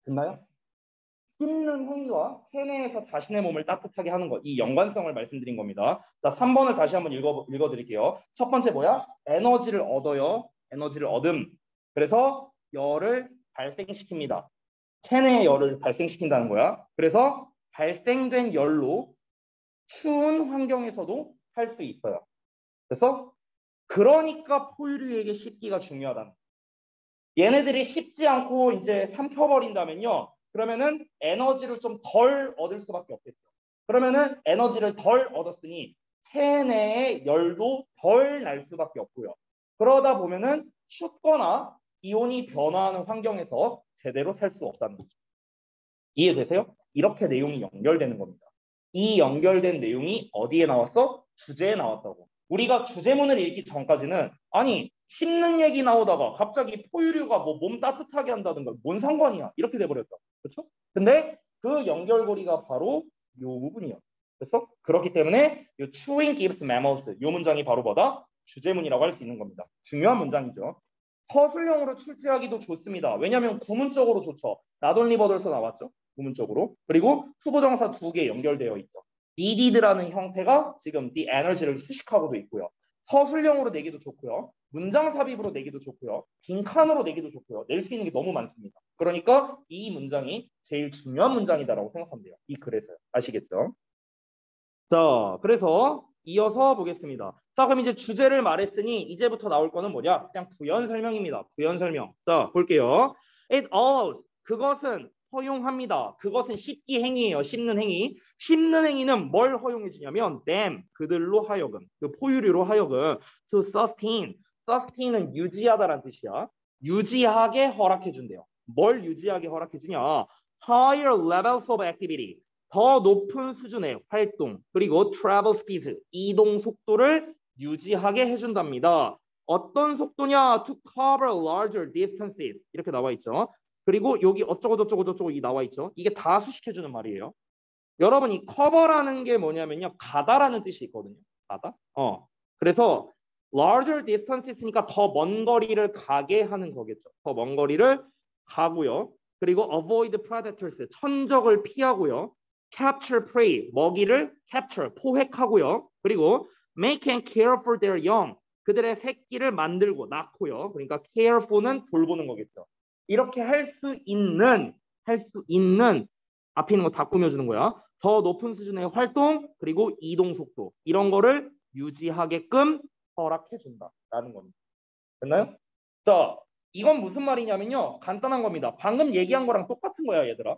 A: 됐나요? 씹는 행위와 체내에서 자신의 몸을 따뜻하게 하는 것, 이 연관성을 말씀드린 겁니다. 자, 3번을 다시 한번 읽어드릴게요. 첫 번째 뭐야? 에너지를 얻어요. 에너지를 얻음. 그래서 열을 발생시킵니다. 체내의 열을 발생시킨다는 거야. 그래서 발생된 열로 추운 환경에서도 할 수 있어요. 그래서 그러니까 포유류에게 씹기가 중요하다는 거야. 얘네들이 씹지 않고 이제 삼켜버린다면요. 그러면은 에너지를 좀 덜 얻을 수밖에 없겠죠. 그러면은 에너지를 덜 얻었으니 체내의 열도 덜 날 수밖에 없고요. 그러다 보면은 춥거나 기온이 변화하는 환경에서 제대로 살 수 없다는 거죠. 이해되세요? 이렇게 내용이 연결되는 겁니다. 이 연결된 내용이 어디에 나왔어? 주제에 나왔다고. 우리가 주제문을 읽기 전까지는 아니 씹는 얘기 나오다가 갑자기 포유류가 뭐 몸 따뜻하게 한다든가 뭔 상관이야 이렇게 돼버렸다. 그렇죠? 근데 그 연결고리가 바로 이 부분이야. 그래서 그렇기 때문에 이 chewing gives mammals 이 문장이 바로 뭐다? 주제문이라고 할 수 있는 겁니다. 중요한 문장이죠. 서술형으로 출제하기도 좋습니다. 왜냐하면 구문적으로 좋죠. not only but에서 나왔죠. 구문적으로. 그리고 투부정사 2개 연결되어 있죠. needed라는 형태가 지금 the energy를 수식하고도 있고요. 서술형으로 내기도 좋고요. 문장 삽입으로 내기도 좋고요. 빈칸으로 내기도 좋고요. 낼 수 있는 게 너무 많습니다. 그러니까 이 문장이 제일 중요한 문장이다라고 생각하면 돼요. 이 글에서요. 아시겠죠? 자, 그래서 이어서 보겠습니다. 자, 그럼 이제 주제를 말했으니 이제부터 나올 거는 뭐냐? 그냥 부연 설명입니다. 부연 설명. 자, 볼게요. It allows. 그것은 허용합니다. 그것은 씹기 행위예요. 씹는 행위. 씹는 행위는 뭘 허용해 주냐면 them, 그들로 하여금, 그 포유류로 하여금 to sustain. sustain은 유지하다라는 뜻이야. 유지하게 허락해 준대요. 뭘 유지하게 허락해 주냐? higher levels of activity. 더 높은 수준의 활동, 그리고 travel speed, 이동 속도를 유지하게 해준답니다. 어떤 속도냐? To cover larger distances. 이렇게 나와 있죠. 그리고 여기 어쩌고 저쩌고 저쩌고 이 나와 있죠. 이게 다 수식해주는 말이에요. 여러분 이 cover라는 게 뭐냐면요. 가다라는 뜻이 있거든요. 가다. 그래서 larger distances니까 더 먼 거리를 가게 하는 거겠죠. 더 먼 거리를 가고요. 그리고 avoid predators, 천적을 피하고요. capture prey, 먹이를 capture, 포획하고요. 그리고 make and care for their young, 그들의 새끼를 만들고 낳고요. 그러니까 care for는 돌보는 거겠죠. 이렇게 할 수 있는 앞에 있는 거 다 꾸며주는 거야. 더 높은 수준의 활동 그리고 이동 속도 이런 거를 유지하게끔 허락해준다라는 겁니다. 됐나요? 자, 이건 무슨 말이냐면요. 간단한 겁니다. 방금 얘기한 거랑 똑같은 거야, 얘들아.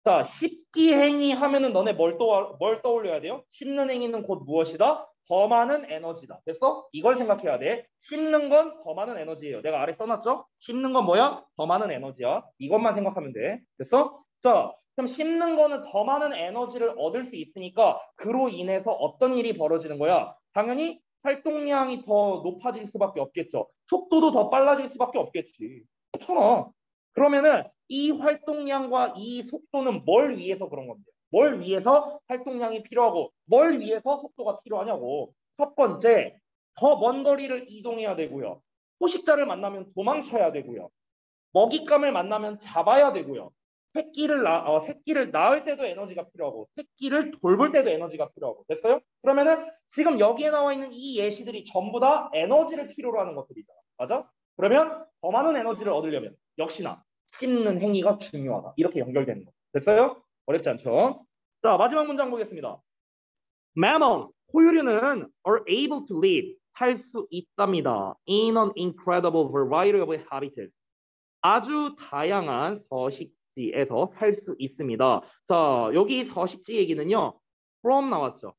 A: 자, 씹기 행위 하면은 너네 뭘 떠올려야 돼요? 씹는 행위는 곧 무엇이다? 더 많은 에너지다. 됐어? 이걸 생각해야 돼. 씹는 건 더 많은 에너지예요. 내가 아래 써놨죠? 씹는 건 뭐야? 더 많은 에너지야. 이것만 생각하면 돼. 됐어? 자, 그럼 씹는 거는 더 많은 에너지를 얻을 수 있으니까 그로 인해서 어떤 일이 벌어지는 거야? 당연히 활동량이 더 높아질 수밖에 없겠죠. 속도도 더 빨라질 수밖에 없겠지. 그렇잖아. 그러면은 이 활동량과 이 속도는 뭘 위해서 그런 겁니다. 뭘 위해서 활동량이 필요하고 뭘 위해서 속도가 필요하냐고. 첫 번째, 더 먼 거리를 이동해야 되고요. 포식자를 만나면 도망쳐야 되고요. 먹잇감을 만나면 잡아야 되고요. 새끼를 낳을 때도 에너지가 필요하고 새끼를 돌볼 때도 에너지가 필요하고. 됐어요? 그러면은 지금 여기에 나와 있는 이 예시들이 전부 다 에너지를 필요로 하는 것들이잖아. 맞아? 그러면 더 많은 에너지를 얻으려면 역시나 씹는 행위가 중요하다. 이렇게 연결되는 거. 됐어요? 어렵지 않죠? 자, 마지막 문장 보겠습니다. Mammals, 포유류는 are able to live, 살 수 있답니다. In an incredible variety of habitats. 아주 다양한 서식지에서 살 수 있습니다. 자, 여기 서식지 얘기는요. from 나왔죠.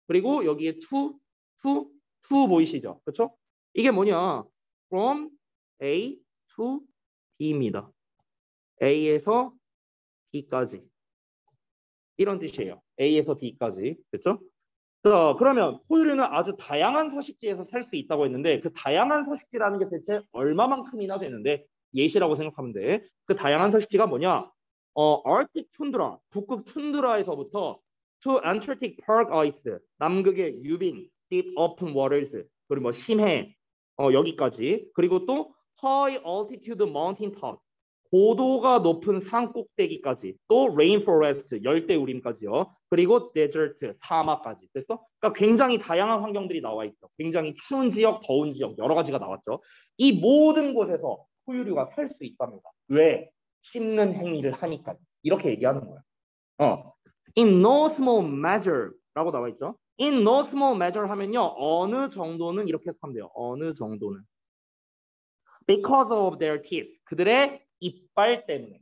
A: 그리고 여기에 to 보이시죠? 그렇죠? 이게 뭐냐? from A to B입니다. A에서 B까지. 이런 뜻이에요. A에서 B까지. 그렇죠? 자, 그러면 포유류는 아주 다양한 서식지에서 살 수 있다고 했는데 그 다양한 서식지라는 게 대체 얼마만큼이나 되는데 예시라고 생각하면 돼. 그 다양한 서식지가 뭐냐? Arctic Tundra, 북극 툰드라에서부터 to Antarctic Park Ice, 남극의 유빙, Deep Open Waters, 그리고 뭐 심해, 여기까지. 그리고 또 High Altitude Mountain Tops, 고도가 높은 산 꼭대기까지, 또 레인포레스트, 열대우림까지요. 그리고 데저트, 사막까지. 됐어? 그러니까 굉장히 다양한 환경들이 나와 있죠. 굉장히 추운 지역, 더운 지역, 여러 가지가 나왔죠. 이 모든 곳에서 포유류가 살 수 있답니다. 왜? 씹는 행위를 하니까. 이렇게 얘기하는 거야. In no small measure라고 나와 있죠. In no small measure 하면요. 어느 정도는 이렇게 해서 하면 돼요. 어느 정도는. Because of their teeth. 그들의 이빨 때문에.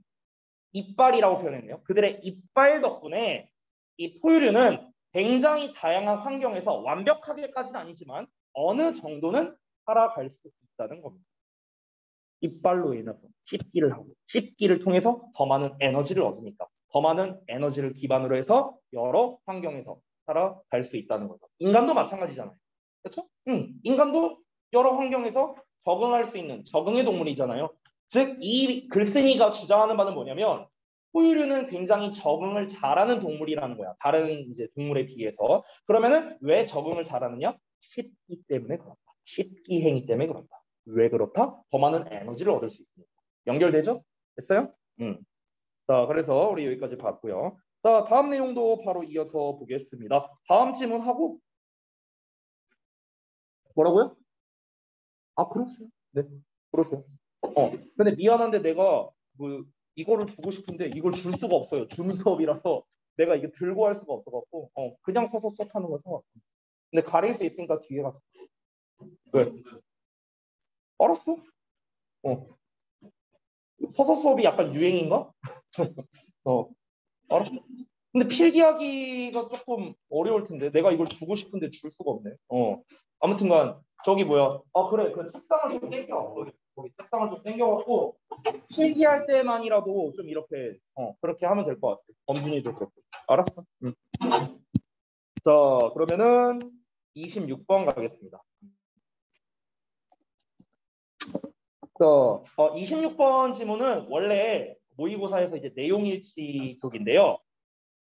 A: 이빨이라고 표현했네요. 그들의 이빨 덕분에 이 포유류는 굉장히 다양한 환경에서 완벽하게까지는 아니지만 어느 정도는 살아갈 수 있다는 겁니다. 이빨로 인해서 씹기를 하고 씹기를 통해서 더 많은 에너지를 얻으니까 더 많은 에너지를 기반으로 해서 여러 환경에서 살아갈 수 있다는 거죠. 인간도 마찬가지잖아요. 그렇죠? 인간도 여러 환경에서 적응할 수 있는 적응의 동물이잖아요. 즉, 이 글쓴이가 주장하는 바는 뭐냐면 포유류는 굉장히 적응을 잘하는 동물이라는 거야. 다른 이제 동물에 비해서. 그러면은 왜 적응을 잘하느냐? 씹기 때문에 그렇다. 씹기 행위 때문에 그렇다. 왜 그렇다? 더 많은 에너지를 얻을 수 있습니다. 연결되죠? 됐어요? 자, 그래서 우리 여기까지 봤고요. 자, 다음 내용도 바로 이어서 보겠습니다. 다음 질문하고 뭐라고요? 아, 그러세요? 네, 그러세요. 근데 미안한데 내가 뭐 이거를 주고 싶은데 이걸 줄 수가 없어요. 줌 수업이라서 내가 이게 들고 할 수가 없어갖고 그냥 서서 수업하는 걸 상관없어. 근데 가릴 수 있으니까 뒤에 가서. 왜? 알았어? 어. 서서 수업이 약간 유행인가? 알았어. 근데 필기하기가 조금 어려울 텐데 내가 이걸 주고 싶은데 줄 수가 없네. 아무튼간 저기 뭐야? 그래 그 책상을 좀 땡겨. 거기 책상을 좀 땡겨갖고 필기할 때만이라도 좀 이렇게 그렇게 하면 될 것 같아. 범준이도 그렇고. 알았어. 응. 자 그러면은 26번 가겠습니다. 자 26번 지문은 원래 모의고사에서 이제 내용일치 쪽인데요.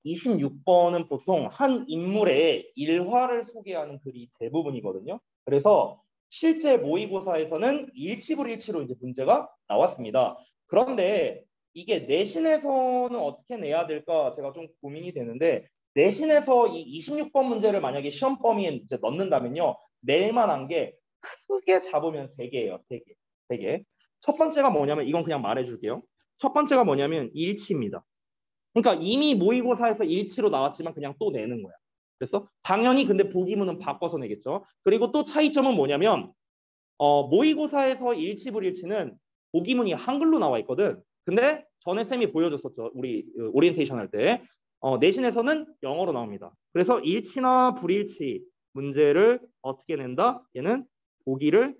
A: 26번은 보통 한 인물의 일화를 소개하는 글이 대부분이거든요. 그래서 실제 모의고사에서는 일치불일치로 이제 문제가 나왔습니다. 그런데 이게 내신에서는 어떻게 내야 될까 제가 좀 고민이 되는데 내신에서 이 26번 문제를 만약에 시험 범위에 이제 넣는다면요. 낼 만한 게 크게 잡으면 3개예요. 3개. 3개. 첫 번째가 뭐냐면 이건 그냥 말해줄게요. 첫 번째가 뭐냐면 일치입니다. 그러니까 이미 모의고사에서 일치로 나왔지만 그냥 또 내는 거야. 그래서 당연히 근데 보기문은 바꿔서 내겠죠. 그리고 또 차이점은 뭐냐면 모의고사에서 일치불일치는 보기문이 한글로 나와 있거든. 근데 전에 쌤이 보여줬었죠. 우리 오리엔테이션 할 때. 내신에서는 영어로 나옵니다. 그래서 일치나 불일치 문제를 어떻게 낸다? 얘는 보기를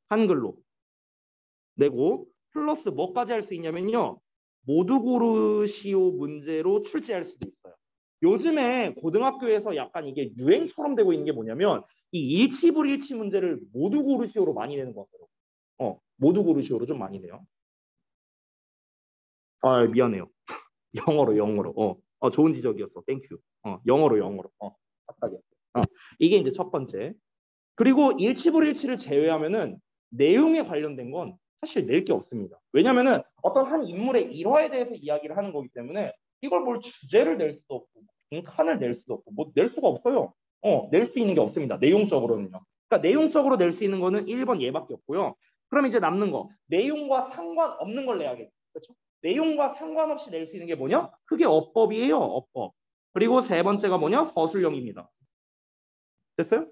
A: 한글로 내고 플러스 뭐까지 할 수 있냐면요. 모두 고르시오 문제로 출제할 수도 있어요. 요즘에 고등학교에서 약간 이게 유행처럼 되고 있는 게 뭐냐면 이 일치불일치 문제를 모두 고르시오로 많이 내는 것 같더라고요. 모두 고르시오로 좀 많이 내요. 미안해요. 영어로. 좋은 지적이었어. 땡큐. 영어로. 부탁하겠어. 이게 이제 첫 번째. 그리고 일치불일치를 제외하면은 내용에 관련된 건 사실 낼 게 없습니다. 왜냐면은 어떤 한 인물의 일화에 대해서 이야기를 하는 거기 때문에 이걸 뭘 주제를 낼 수도 없고 빈칸을 낼 수도 없고 뭐 낼 수가 없어요. 낼 수 있는 게 없습니다. 내용적으로는요. 그러니까 내용적으로 낼 수 있는 거는 1번 얘밖에 없고요. 그럼 이제 남는 거 내용과 상관없는 걸 내야겠죠. 그렇죠? 내용과 상관없이 낼 수 있는 게 뭐냐? 그게 어법이에요. 어법. 그리고 세 번째가 뭐냐? 서술형입니다. 됐어요?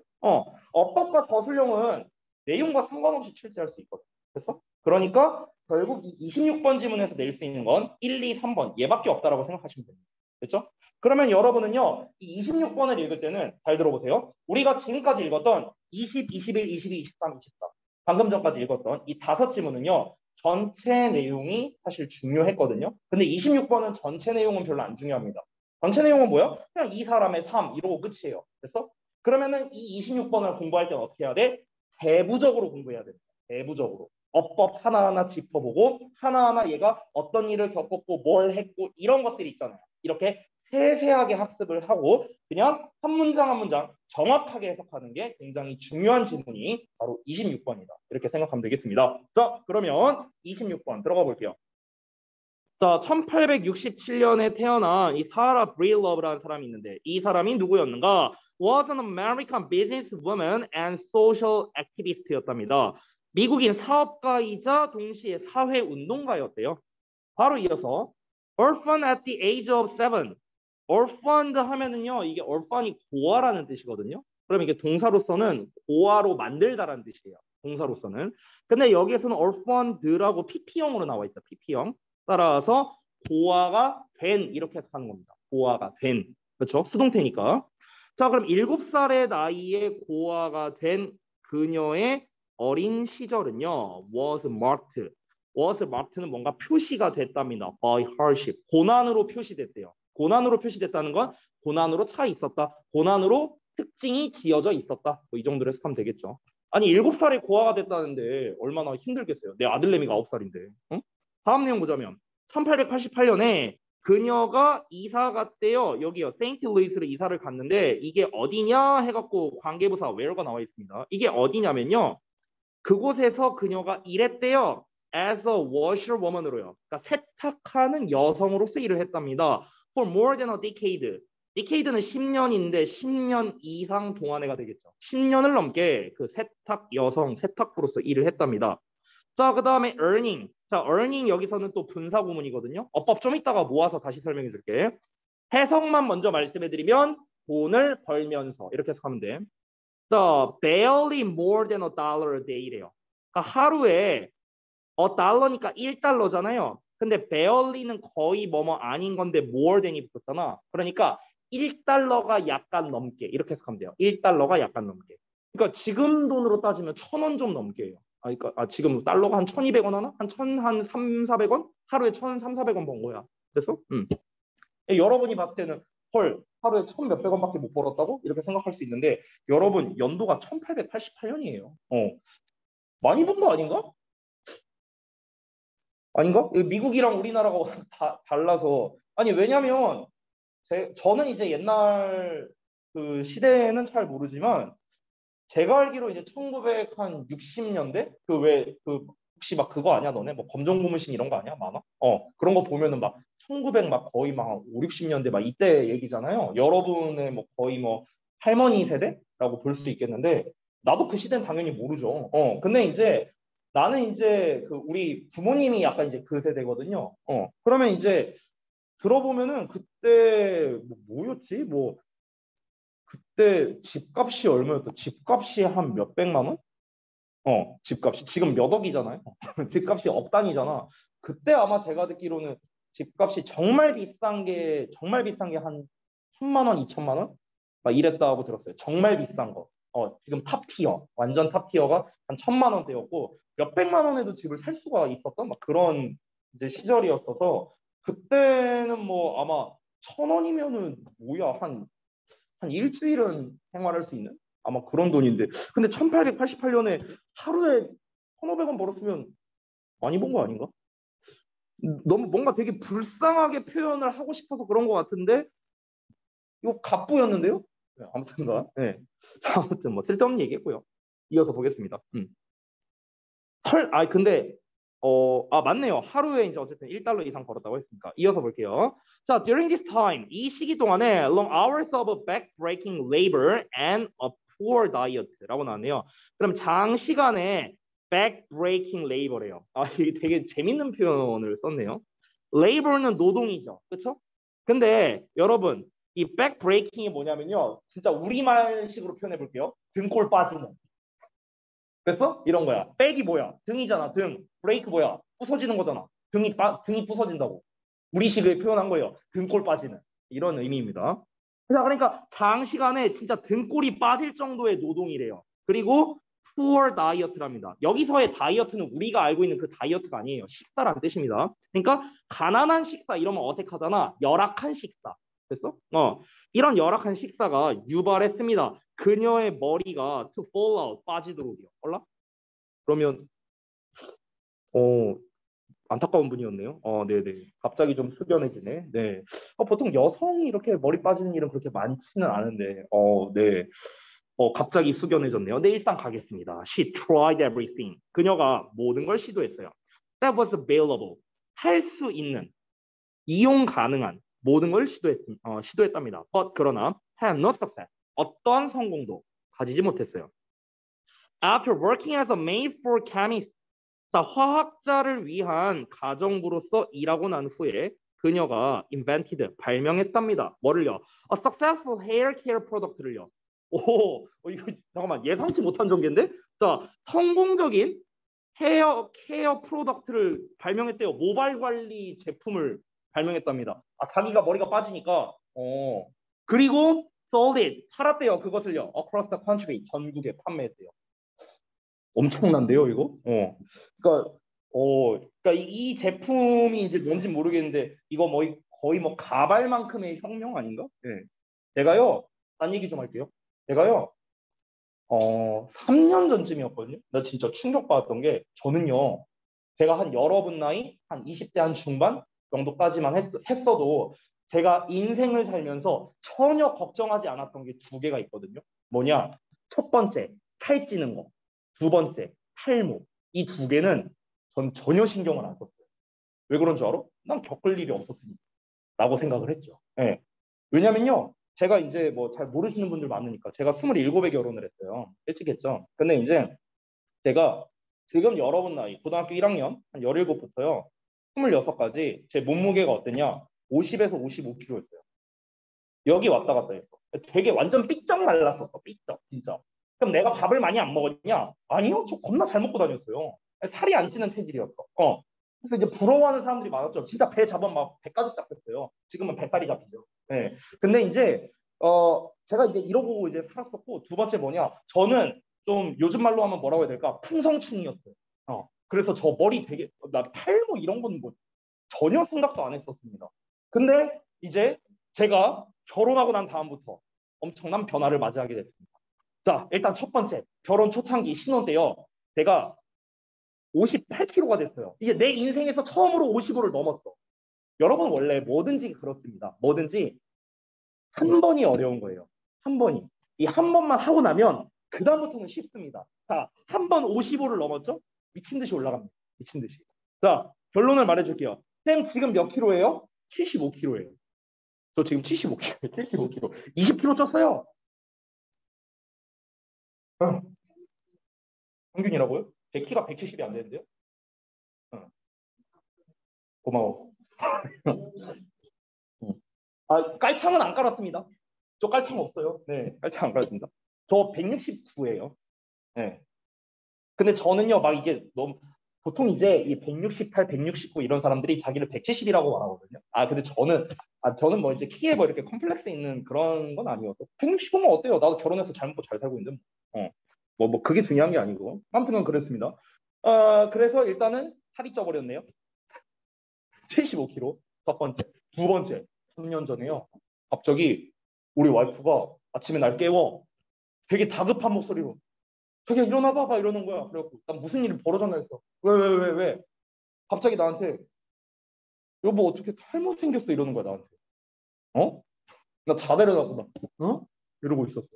A: 어법과 서술형은 내용과 상관없이 출제할 수 있거든. 됐어? 그러니까 결국 이 26번 지문에서 낼 수 있는 건 1, 2, 3번 얘밖에 없다라고 생각하시면 됩니다. 됐죠? 그러면 여러분은요. 이 26번을 읽을 때는 잘 들어보세요. 우리가 지금까지 읽었던 20, 21, 22, 23, 24 방금 전까지 읽었던 이 5지문은요. 전체 내용이 사실 중요했거든요. 근데 26번은 전체 내용은 별로 안 중요합니다. 전체 내용은 뭐야? 그냥 이 사람의 삶 이러고 끝이에요. 됐어? 그러면은 이 26번을 공부할 때는 어떻게 해야 돼? 대부적으로 공부해야 됩니다. 대부적으로. 어법 하나하나 짚어보고 하나하나 얘가 어떤 일을 겪었고 뭘 했고 이런 것들이 있잖아요. 이렇게 세세하게 학습을 하고 그냥 한 문장 한 문장 정확하게 해석하는 게 굉장히 중요한 지문이 바로 26번이다. 이렇게 생각하면 되겠습니다. 자, 그러면 26번 들어가 볼게요. 자, 1867년에 태어난 이 사라 브릴러브라는 사람이 있는데 이 사람이 누구였는가? Was an American businesswoman and social activist였답니다. 미국인 사업가이자 동시에 사회운동가였대요. 바로 이어서 orphan at the age of 7. orphaned 하면은요 이게 orphan이 고아라는 뜻이거든요. 그럼 이게 동사로서는 고아로 만들다라는 뜻이에요. 동사로서는. 근데 여기에서는 orphaned라고 PP형으로 나와 있죠. PP형. 따라서 고아가 된 이렇게 해석하는 겁니다. 고아가 된. 그렇죠? 수동태니까. 자, 그럼 7살의 나이에 고아가 된 그녀의 어린 시절은요. was marked. was marked는 뭔가 표시가 됐답니다. by hardship. 고난으로 표시됐대요. 고난으로 표시됐다는 건 고난으로 차 있었다. 고난으로 특징이 지어져 있었다. 뭐 이 정도로 해석하면 되겠죠. 아니 7살에 고아가 됐다는데 얼마나 힘들겠어요. 내 아들내미가 9살인데. 응? 다음 내용 보자면 1888년에 그녀가 이사 갔대요. 여기요. 세인트루이스로 이사를 갔는데 이게 어디냐 해갖고 관계부사 where가 나와 있습니다. 이게 어디냐면요. 그곳에서 그녀가 일했대요. as a washerwoman으로요. 그러니까 세탁하는 여성으로서 일을 했답니다. for more than a decade. decade는 10년인데 10년 이상 동안에가 되겠죠. 10년을 넘게 그 세탁 여성, 세탁부로서 일을 했답니다. 자, 그 다음에 earning. 자, earning 여기서는 또 분사 구문이거든요. 어법 좀 이따가 모아서 다시 설명해 줄게. 해석만 먼저 말씀해 드리면 돈을 벌면서 이렇게 해석하면 돼. The barely more than $1 a day래요. 그러니까 하루에 $1니까 1달러잖아요. 근데 barely는 거의 뭐뭐 아닌 건데 more than이 붙었잖아. 그러니까 1달러가 약간 넘게 이렇게 해석하면 돼요. 1달러가 약간 넘게. 그러니까 지금 돈으로 따지면 1,000원 좀 넘게 해요. 그러니까 지금 달러가 한 1,200원 하나? 한 3, 400원? 하루에 1,300, 400원 번 거야. 그래서 여러분이 봤을 때는 헐 하루에 1,000 몇백 원밖에 못 벌었다고? 이렇게 생각할 수 있는데 여러분 연도가 1888년이에요. 많이 번 거 아닌가? 아닌가? 미국이랑 우리나라가 달라서 아니 왜냐면 저는 이제 옛날 그 시대는 잘 모르지만 제가 알기로 이제 1960년대 그 왜 그 혹시 막 그거 아니야 너네 뭐 검정고무신 이런 거 아니야 많아? 그런 거 보면은 막 1900 막 거의 막 5, 60년대 막 이때 얘기잖아요. 여러분의 뭐 거의 뭐 할머니 세대라고 볼 수 있겠는데 나도 그 시대는 당연히 모르죠. 근데 이제 나는 이제 그 우리 부모님이 약간 이제 그 세대거든요. 그러면 이제 들어보면은 그때 뭐였지? 뭐 그때 집값이 얼마였다? 집값이 한 몇백만 원? 집값이 지금 몇 억이잖아요. 집값이 억 단위잖아. 그때 아마 제가 듣기로는 집값이 정말 비싼 게 한 1,000만 원, 2천만 원? 막 이랬다고 들었어요. 정말 비싼 거. 지금 탑 티어, 완전 탑 티어가 한 1,000만 원대였고 몇백만 원에도 집을 살 수가 있었던 막 그런 이제 시절이었어서 그때는 뭐 아마 1,000원이면은 뭐야 한 일주일은 생활할 수 있는 아마 그런 돈인데 근데 1888년에 하루에 1,500원 벌었으면 많이 번 거 아닌가? 너무 뭔가 되게 불쌍하게 표현을 하고 싶어서 그런 것 같은데 이거 갑부였는데요? 네, 아무튼가 네. 아무튼 뭐 쓸데없는 얘기했고요. 이어서 보겠습니다. 근데 맞네요. 하루에 이제 어쨌든 1달러 이상 벌었다고 했으니까 이어서 볼게요. 자, during this time 이 시기 동안에 long hours of back-breaking labor and a poor diet라고 나왔네요. 그럼 장시간의 back-breaking labor래요. 이게 되게 재밌는 표현을 썼네요. labor는 노동이죠, 그렇죠? 근데 여러분 이 back-breaking이 뭐냐면요, 진짜 우리말식으로 표현해 볼게요. 등골 빠지는. 됐어? 이런 거야. 백이 뭐야? 등이잖아. 등. 브레이크 뭐야? 부서지는 거잖아. 등이 부서진다고. 우리식을 표현한 거예요. 등골 빠지는. 이런 의미입니다. 자, 그러니까 장시간에 진짜 등골이 빠질 정도의 노동이래요. 그리고 poor diet랍니다. 여기서의 다이어트는 우리가 알고 있는 그 다이어트가 아니에요. 식사란 뜻입니다. 그러니까 가난한 식사 이러면 어색하잖아. 열악한 식사. 됐어? 이런 열악한 식사가 유발했습니다. 그녀의 머리가 to fall out 빠지도록이요. 몰라? 그러면 어 안타까운 분이었네요. 네네. 갑자기 좀 숙연해지네. 네. 보통 여성이 이렇게 머리 빠지는 일은 그렇게 많지는 않은데, 네. 갑자기 숙연해졌네요. 네, 일단 가겠습니다. She tried everything. 그녀가 모든 걸 시도했어요. That was available. 할 수 있는, 이용 가능한 모든 걸 시도했답니다. But 그러나 had no success. 어떠한 성공도 가지지 못했어요. After working as a maid for chemist, 자, 화학자를 위한 가정부로서 일하고 난 후에 그녀가 invented, 발명했답니다. 뭐를요? A successful hair care product를요. 이거 잠깐만 예상치 못한 전개인데? 자, 성공적인 헤어 케어 프로덕트를 발명했대요. 모발 관리 제품을 발명했답니다. 자기가 머리가 빠지니까 그리고 sold it, 팔았대요. 그것을요. Across the country, 전국에 판매했대요. 엄청난데요, 이거? 그러니까 이 제품이 이제 뭔지 모르겠는데 이거 뭐 거의 뭐 가발만큼의 혁명 아닌가? 네. 내가요, 딴 얘기 좀 할게요. 내가요, 3년 전쯤이었거든요. 나 진짜 충격받았던 게 저는요, 제가 한 여러분 나이 한 20대 한 중반 정도까지만 했어도 제가 인생을 살면서 전혀 걱정하지 않았던 게 두 개가 있거든요. 뭐냐? 첫 번째, 살찌는 거. 두 번째, 탈모. 이 두 개는 전 전혀 신경을 안 썼어요. 왜 그런 줄 알아? 난 겪을 일이 없었으니까. 라고 생각을 했죠. 예. 왜냐면요. 제가 이제 뭐 잘 모르시는 분들 많으니까 제가 27에 결혼을 했어요. 일찍 했죠. 근데 이제 제가 지금 여러분 나이 고등학교 1학년 한 17부터요. 26까지 제 몸무게가 어땠냐? 50에서 55kg였어요. 여기 왔다 갔다 했어. 되게 완전 삐쩍 말랐었어. 삐쩍 진짜. 그럼 내가 밥을 많이 안 먹었냐? 아니요. 저 겁나 잘 먹고 다녔어요. 살이 안 찌는 체질이었어. 그래서 이제 부러워하는 사람들이 많았죠. 진짜 배 잡으면 막 배까지 잡혔어요. 지금은 뱃살이 잡히죠. 네. 근데 이제 제가 이제 이러고 이제 살았었고 두 번째 뭐냐? 저는 좀 요즘 말로 하면 뭐라고 해야 될까? 풍성충이었어요. 그래서 저 머리 되게 나 탈모 이런 건 뭐 전혀 생각도 안 했었습니다. 근데 이제 제가 결혼하고 난 다음부터 엄청난 변화를 맞이하게 됐습니다. 자, 일단 첫 번째 결혼 초창기 신혼 때요. 제가 58kg가 됐어요. 이게 내 인생에서 처음으로 55를 넘었어. 여러분 원래 뭐든지 그렇습니다. 뭐든지 한 번이 어려운 거예요. 한 번이. 이 한 번만 하고 나면 그 다음부터는 쉽습니다. 자, 한 번 55를 넘었죠? 미친 듯이 올라갑니다. 미친 듯이. 자, 결론을 말해줄게요. 쌤 지금 몇 킬로예요? 75kg예요. 저 지금 75kg, 75kg. 20kg 쪘어요. 응. 평균이라고요? 제 키가 170이 안 되는데요? 응. 고마워. 응. 아, 깔창은 안 깔았습니다. 저 깔창 없어요. 네, 깔창 안 깔았습니다. 저 169예요. 네. 근데 저는요, 막 이게 너무 보통 이제 이 168, 169 이런 사람들이 자기를 170이라고 말하거든요. 근데 저는 뭐 이제 키에 뭐 이렇게 컴플렉스 있는 그런 건 아니어서 165면 어때요? 나도 결혼해서 잘 먹고 잘 살고 있는데 뭐 그게 중요한 게 아니고 아무튼 그랬습니다. 그래서 일단은 살이 쪄버렸네요. 75kg 첫 번째. 두 번째 3년 전에요. 갑자기 우리 와이프가 아침에 날 깨워 되게 다급한 목소리로 자기야 일어나 봐봐 이러는 거야. 그래갖고 난 무슨 일이 벌어졌나 했어. 왜? 갑자기 나한테 여보 어떻게 탈모 생겼어 이러는 거야 나한테. 어? 나 자다려다고 막 이러고 있었어.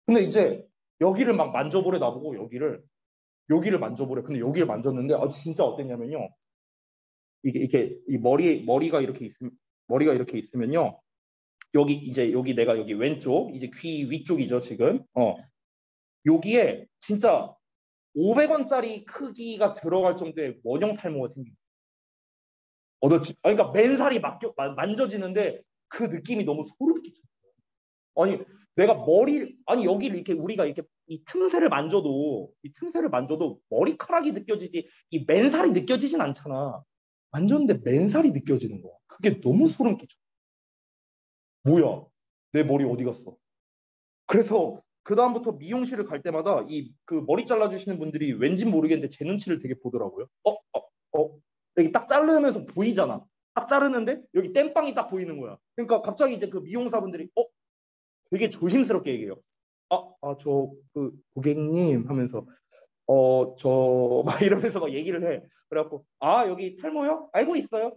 A: 근데 이제 여기를 막 만져보래 나보고 여기를 만져보래. 근데 여기를 만졌는데 진짜 어땠냐면요. 이게 이 머리가 이렇게 있으면요. 여기 내가 여기 왼쪽 이제 귀 위쪽이죠 지금. 여기에 진짜 500원짜리 크기가 들어갈 정도의 원형 탈모가 생긴 그러니까 맨살이 만져지는데 그 느낌이 너무 소름 끼쳐. 아니, 내가 여기를 이렇게 우리가 이렇게 이 틈새를 만져도 머리카락이 느껴지지, 이 맨살이 느껴지진 않잖아. 만졌는데 맨살이 느껴지는 거야. 그게 너무 소름 끼쳐. 뭐야? 내 머리 어디 갔어? 그래서 그다음부터 미용실을 갈 때마다 이 그 머리 잘라주시는 분들이 왠지 모르겠는데 제 눈치를 되게 보더라고요. 여기 딱 자르면서 보이잖아. 딱 자르는데 여기 땜빵이 딱 보이는 거야. 그러니까 갑자기 이제 그 미용사분들이 되게 조심스럽게 얘기해요. 저 그 고객님 하면서 저 막 이러면서 막 얘기를 해. 그래갖고 여기 탈모요? 알고 있어요?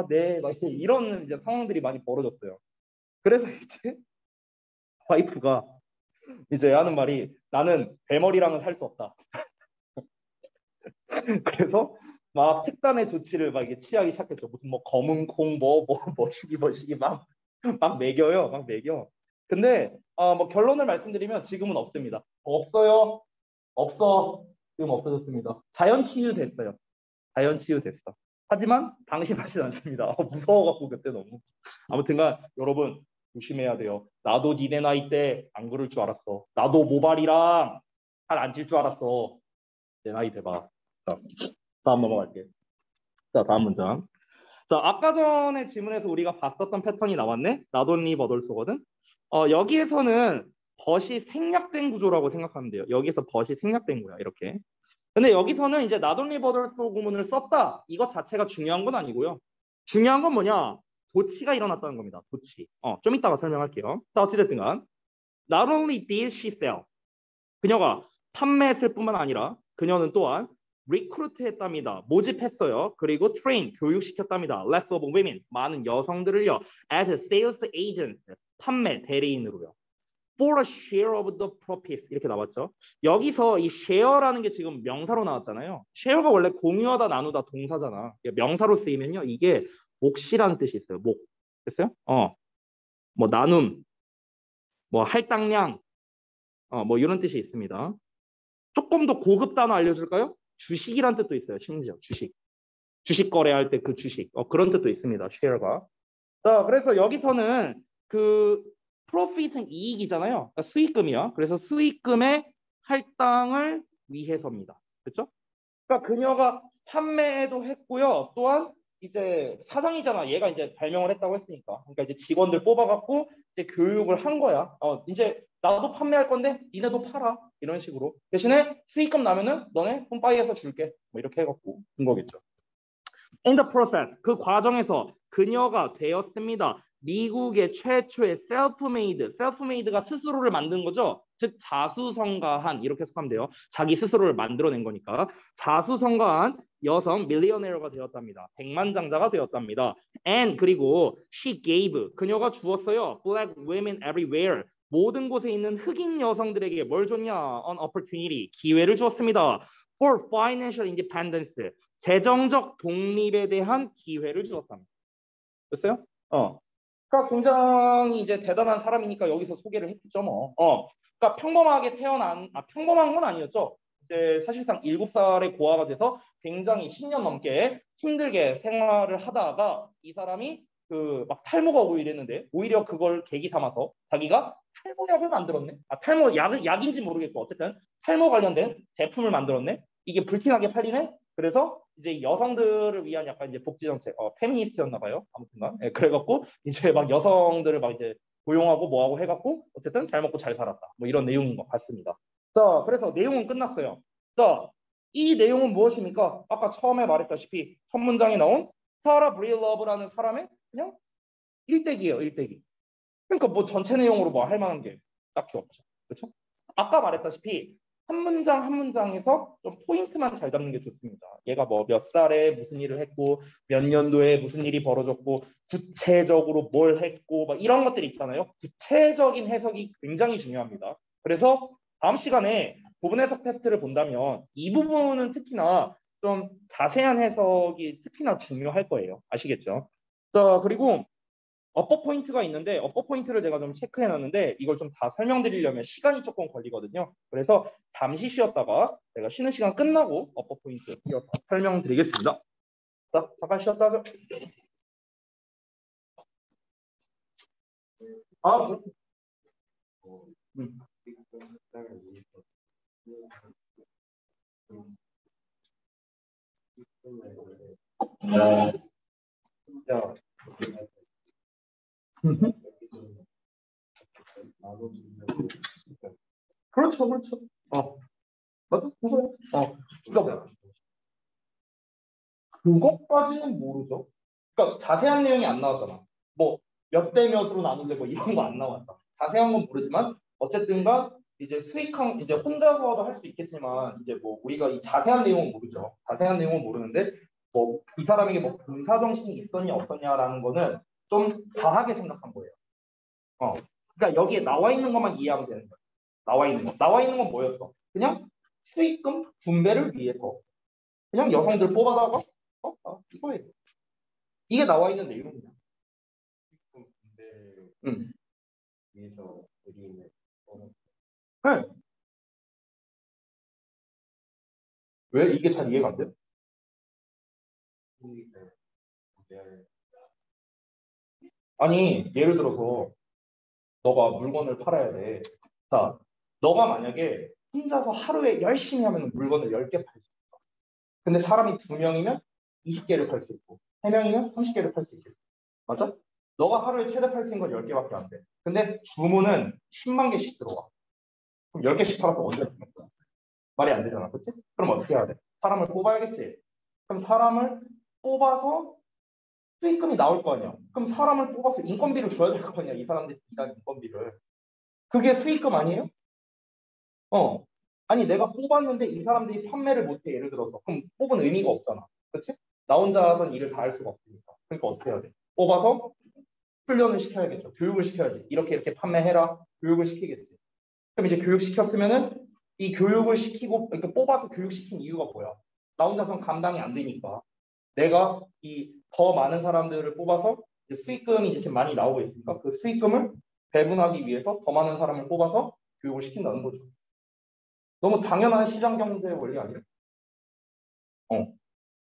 A: 네. 막 이런 이제 상황들이 많이 벌어졌어요. 그래서 이제 와이프가 이제 하는 말이 나는 대머리랑은 살 수 없다. 그래서 막 특단의 조치를 막 이게 취하기 시작했죠. 무슨 뭐 검은 콩 뭐시기 막 먹여요. 막 먹여. 근데 뭐 결론을 말씀드리면 지금은 없습니다. 없어요. 없어. 지금 없어졌습니다. 자연 치유됐어요. 자연 치유됐어. 하지만 방심하진 않습니다. 무서워갖고 그때 너무. 아무튼간 여러분 조심해야 돼요. 나도 니네 나이 때 안 그럴 줄 알았어. 나도 모발이랑 살 안 찔 줄 알았어. 내 나이 대박. 자, 다음 넘어갈게. 자, 다음 문장. 자, 아까 전에 질문에서 우리가 봤었던 패턴이 나왔네. 나돈니 버덜소거든. 여기에서는 벗이 생략된 구조라고 생각하면 돼요. 여기서 벗이 생략된 거야. 이렇게. 근데 여기서는 이제 나돈니 버덜소 구문을 썼다. 이것 자체가 중요한 건 아니고요. 중요한 건 뭐냐? 도치가 일어났다는 겁니다. 도치. 좀 이따가 설명할게요. 자, 어찌됐든 간. Not only did she sell. 그녀가 판매했을 뿐만 아니라 그녀는 또한 리크루트했답니다. 모집했어요. 그리고 train, 교육시켰답니다. Lots of women, 많은 여성들을요. As sales agents, 판매 대리인으로요. For a share of the profits 이렇게 나왔죠. 여기서 이 share라는 게 지금 명사로 나왔잖아요. share가 원래 공유하다 나누다 동사잖아. 명사로 쓰이면요. 이게 몫이라는 뜻이 있어요. 몫. 됐어요? 뭐 나눔, 뭐 할당량, 뭐 이런 뜻이 있습니다. 조금 더 고급 단어 알려줄까요? 주식이란 뜻도 있어요. 심지어 주식. 주식 거래할 때 그 주식. 그런 뜻도 있습니다. share가. 자, 그래서 여기서는 그 profit은 이익이잖아요. 그러니까 수익금이야. 그래서 수익금의 할당을 위해서입니다. 그렇죠? 그러니까 그녀가 판매도 했고요. 또한 이제 사장이잖아. 얘가 이제 발명을 했다고 했으니까. 그러니까 이제 직원들 뽑아갖고 이제 교육을 한 거야. 이제 나도 판매할 건데 니네도 팔아. 이런 식으로. 대신에 수익금 나면은 너네 홈바이에서 줄게. 뭐 이렇게 해갖고 준 거겠죠. In the process, 그 과정에서 그녀가 되었습니다. 미국의 최초의 self-made가 스스로를 만든 거죠. 즉 자수성가한 이렇게 해석하면 돼요. 자기 스스로를 만들어낸 거니까. 자수성가한 여성 밀리어네어가 되었답니다. 백만장자가 되었답니다. And 그리고 she gave 그녀가 주었어요. Black women everywhere 모든 곳에 있는 흑인 여성들에게 뭘 줬냐? An opportunity 기회를 주었습니다. For financial independence 재정적 독립에 대한 기회를 주었답니다. 됐어요? 그러니까 굉장히 이제 대단한 사람이니까 여기서 소개를 했겠죠, 뭐. 그러니까 평범하게 평범한 건 아니었죠. 이제 사실상 7살의 고아가 돼서 굉장히 10년 넘게 힘들게 생활을 하다가 이 사람이 그 막 탈모가 오고 이랬는데 오히려 그걸 계기 삼아서 자기가 탈모약을 만들었네. 탈모 약인지 모르겠고 어쨌든 탈모 관련된 제품을 만들었네. 이게 불티나게 팔리네. 그래서 이제 여성들을 위한 약간 이제 복지 정책, 페미니스트였나 봐요. 아무튼간. 예, 그래갖고 이제 막 여성들을 막 이제 고용하고 뭐하고 해갖고 어쨌든 잘 먹고 잘 살았다. 뭐 이런 내용인 것 같습니다. 자, 그래서 내용은 끝났어요. 자, 이 내용은 무엇입니까? 아까 처음에 말했다시피 첫 문장에 나온 사라 브리러브라는 사람의 그냥 일대기예요, 일대기. 그러니까 뭐 전체 내용으로 뭐 할 만한 게 딱히 없죠. 그렇죠? 아까 말했다시피 한 문장 한 문장에서 좀 포인트만 잘 잡는 게 좋습니다. 얘가 뭐 몇 살에 무슨 일을 했고 몇 년도에 무슨 일이 벌어졌고 구체적으로 뭘 했고 막 이런 것들이 있잖아요. 구체적인 해석이 굉장히 중요합니다. 그래서 다음 시간에 부분 해석 테스트를 본다면 이 부분은 특히나 좀 자세한 해석이 특히나 중요할 거예요. 아시겠죠? 자, 그리고 업버 포인트가 있는데 업버 포인트를 제가 좀 체크해 놨는데 이걸 좀 다 설명드리려면 시간이 조금 걸리거든요. 그래서 잠시 쉬었다가 제가 쉬는 시간 끝나고 업버 포인트 이어서 설명드리겠습니다. 자, 잠깐 쉬었다 하죠. 아, 음. 자, 그렇죠, 그렇죠. 맞아, 그거요. 그러니까 그것까지는 모르죠. 그러니까 자세한 내용이 안 나왔잖아. 뭐 몇 대 몇으로 나누는데 뭐 이런 거 안 나왔어. 자세한 건 모르지만 어쨌든가 이제 수익형 이제 혼자서도 할 수 있겠지만 이제 뭐 우리가 이 자세한 내용은 모르죠. 자세한 내용은 모르는데 뭐 이 사람에게 뭐 군사 정신이 있었냐 없었냐라는 거는 좀 과하게 생각한 거예요. 그러니까 여기에 나와 있는 것만 이해하면 되는 거예요. 나와 있는 거. 나와 있는 건 뭐였어? 그냥 수익금 분배를 위해서 그냥 여성들 뽑아다가 이거예요. 이게 나와 있는 내용이야. 응. 위해서 우리는 네. 왜 이게 잘 이해가 안 돼? 아니 예를 들어서 너가 물건을 팔아야 돼. 자, 너가 만약에 혼자서 하루에 열심히 하면 물건을 10개 팔 수 있어. 근데 사람이 2명이면 20개를 팔 수 있고 3명이면 30개를 팔 수 있겠어. 맞아? 너가 하루에 최대 팔 수 있는 건 10개밖에 안 돼. 근데 주문은 10만 개씩 들어와. 그럼 10개씩 팔아서 언제 팔겠어? 말이 안 되잖아. 그치? 그럼 어떻게 해야 돼? 사람을 뽑아야겠지. 그럼 사람을 뽑아서 수익금이 나올 거 아니야. 그럼 사람을 뽑아서 인건비를 줘야 될 거 아니야. 이 사람들 일한 인건비를. 그게 수익금 아니에요? 어. 아니 내가 뽑았는데 이 사람들이 판매를 못해. 예를 들어서. 그럼 뽑은 의미가 없잖아. 그치? 나 혼자서 일을 다 할 수가 없으니까. 그러니까 어떻게 해야 돼? 뽑아서 훈련을 시켜야겠죠. 교육을 시켜야지. 이렇게 판매해라. 교육을 시키겠지. 그럼 이제 교육시켰으면은 이 교육을 시키고 이렇게 뽑아서 교육시킨 이유가 뭐야? 나 혼자서는 감당이 안 되니까 내가 이 더 많은 사람들을 뽑아서 이제 수익금이 이제 지금 많이 나오고 있으니까 그 수익금을 배분하기 위해서 더 많은 사람을 뽑아서 교육을 시킨다는 거죠. 너무 당연한 시장 경제 원리 아니야? 어.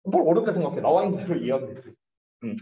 A: 뭘 어렵게 생각해. 나와 있는 대로 이해하면 되지. 응.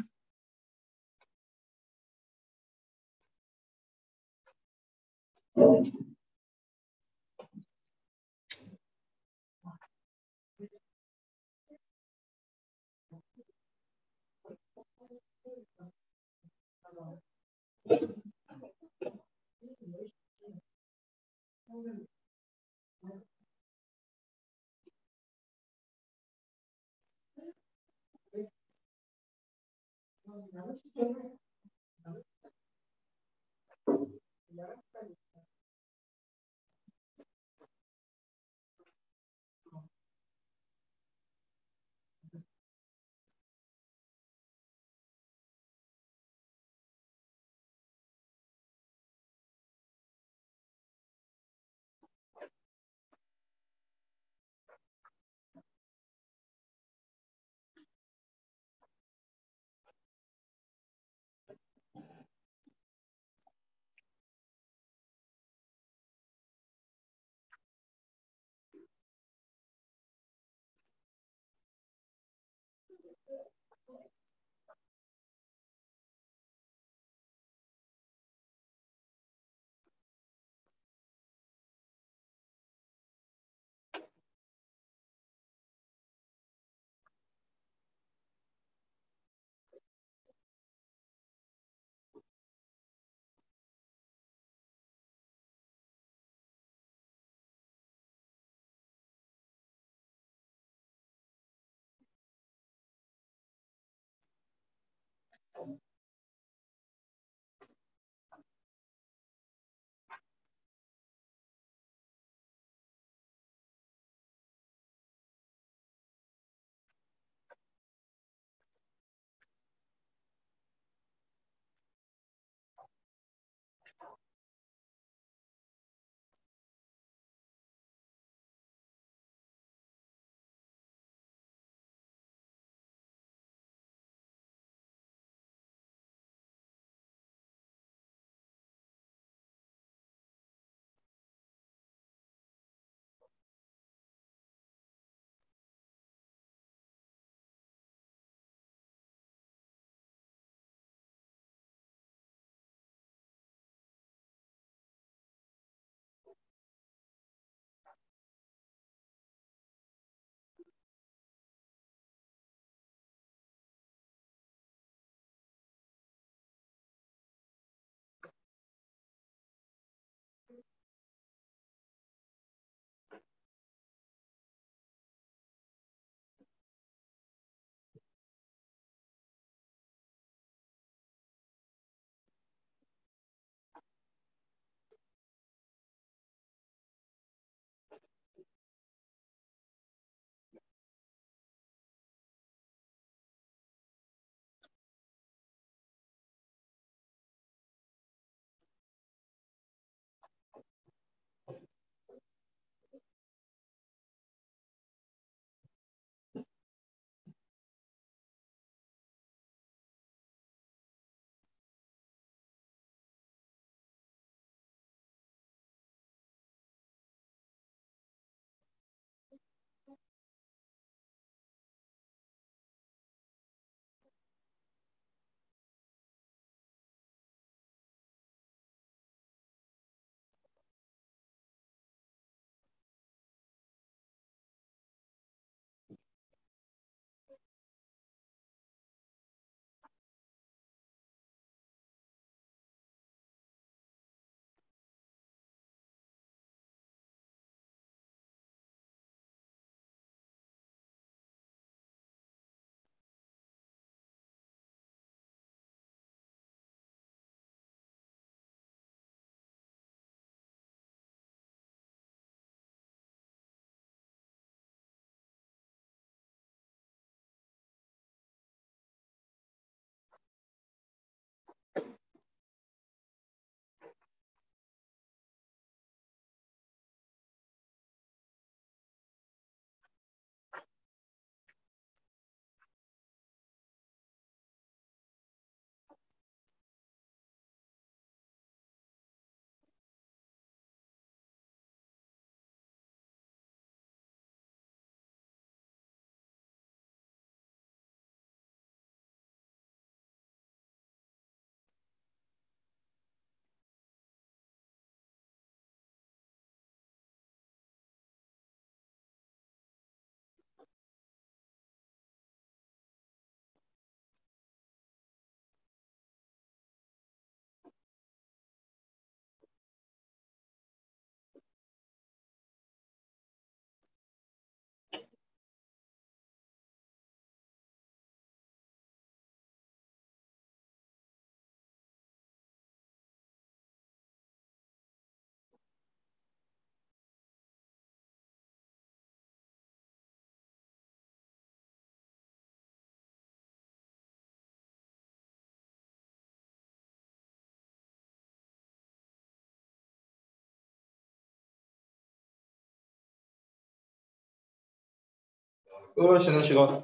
A: 쉬는 시간.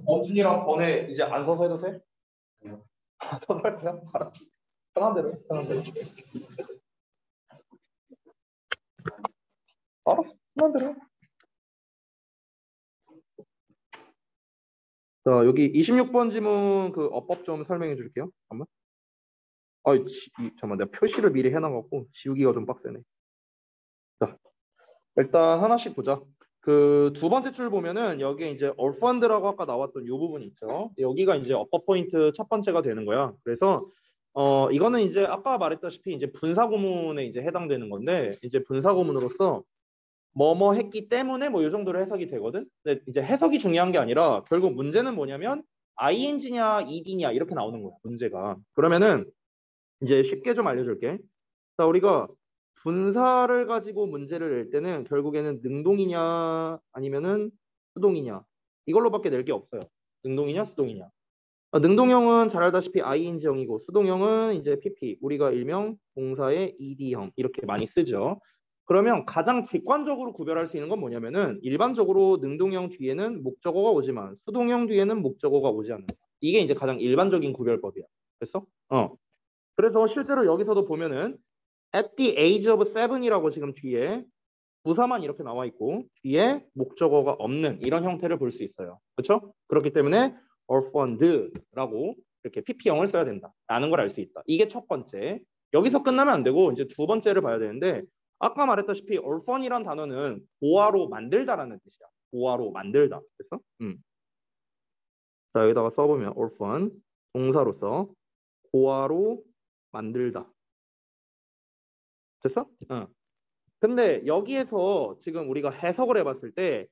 A: 엄준이랑 번에 이제 안 서서 해도 돼? 서서 할 거야? 알았어. 편한 대로 해, 편한 대로. 알았어, 편한 대로 해. 자, 여기 26번 지문 그 어법 좀 설명해 줄게요. 잠깐만. 잠깐만, 내가 표시를 미리 해놔갖고 지우기가 좀 빡세네. 자, 일단 하나씩 보자. 그 두 번째 줄 보면은 여기 이제 orphaned라고 아까 나왔던 이 부분이 있죠. 여기가 이제 어법 포인트 첫 번째가 되는 거야. 그래서 이거는 이제 아까 말했다시피 이제 분사 구문에 이제 해당되는 건데 이제 분사 구문으로서 뭐뭐 했기 때문에 뭐 이 정도로 해석이 되거든. 근데 이제 해석이 중요한 게 아니라 결국 문제는 뭐냐면 ing냐 ed냐 이렇게 나오는 거야. 문제가. 그러면은 이제 쉽게 좀 알려줄게. 자, 우리가 분사를 가지고 문제를 낼 때는 결국에는 능동이냐 아니면은 수동이냐 이걸로밖에 낼 게 없어요. 능동이냐 수동이냐. 능동형은 잘 알다시피 ing형이고 수동형은 이제 pp 우리가 일명 동사의 ed형 이렇게 많이 쓰죠. 그러면 가장 직관적으로 구별할 수 있는 건 뭐냐면은 일반적으로 능동형 뒤에는 목적어가 오지만 수동형 뒤에는 목적어가 오지 않는다. 이게 이제 가장 일반적인 구별법이야. 됐어? 그래서 실제로 여기서도 보면은 at the age of 7이라고 지금 뒤에 부사만 이렇게 나와 있고 뒤에 목적어가 없는 이런 형태를 볼 수 있어요. 그렇죠? 그렇기 때문에 orphaned라고 이렇게 pp형을 써야 된다라는 걸 알 수 있다. 이게 첫 번째. 여기서 끝나면 안 되고 이제 두 번째를 봐야 되는데 아까 말했다시피 orphan이란 단어는 고아로 만들다라는 뜻이야. 고아로 만들다. 됐어? 자, 여기다가 써보면 orphan 동사로서 고아로 만들다. 됐어? 응. 근데 여기에서 지금 우리가 해석을 해봤을 때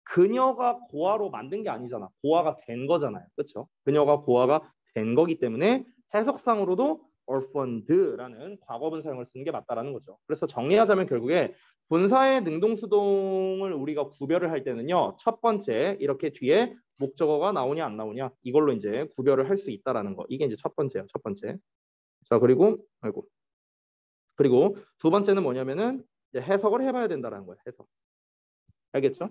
A: 그녀가 고아로 만든 게 아니잖아. 고아가 된 거잖아요. 그렇죠? 그녀가 고아가 된 거기 때문에 해석상으로도 orphaned라는 과거분 사용을 쓰는 게 맞다라는 거죠. 그래서 정리하자면 결국에 분사의 능동수동을 우리가 구별을 할 때는요. 첫 번째 이렇게 뒤에 목적어가 나오냐 안 나오냐 이걸로 이제 구별을 할 수 있다라는 거. 이게 이제 첫 번째야. 첫 번째. 자, 그리고 두 번째는 뭐냐면은 이제 해석을 해봐야 된다는 거예요. 해석. 알겠죠?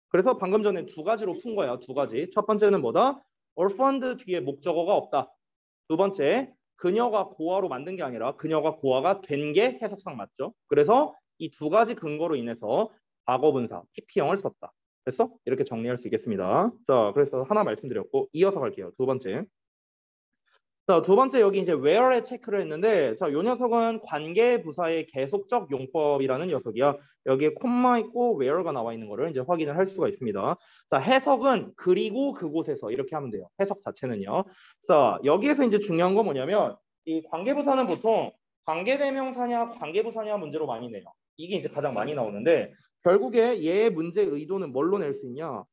A: 그래서 방금 전에 두 가지로 푼 거야. 두 가지. 첫 번째는 뭐다? orphaned 뒤에 목적어가 없다. 두 번째, 그녀가 고아로 만든 게 아니라 그녀가 고아가 된 게 해석상 맞죠? 그래서 이 두 가지 근거로 인해서 과거분사, PP형을 썼다. 됐어? 이렇게 정리할 수 있겠습니다. 자, 그래서 하나 말씀드렸고 이어서 갈게요. 두 번째. 자, 두 번째 여기 이제 where에 체크를 했는데 자, 요 녀석은 관계 부사의 계속적 용법이라는 녀석이야. 여기에 콤마 있고 where가 나와 있는 거를 이제 확인을 할 수가 있습니다. 자, 해석은 그리고 그곳에서 이렇게 하면 돼요. 해석 자체는요. 자, 여기에서 이제 중요한 건 뭐냐면 이 관계부사는 보통 관계대명사냐 관계부사냐 문제로 많이 내요. 이게 이제 가장 많이 나오는데 결국에 얘의 문제 의도는 뭘로 낼 수 있냐?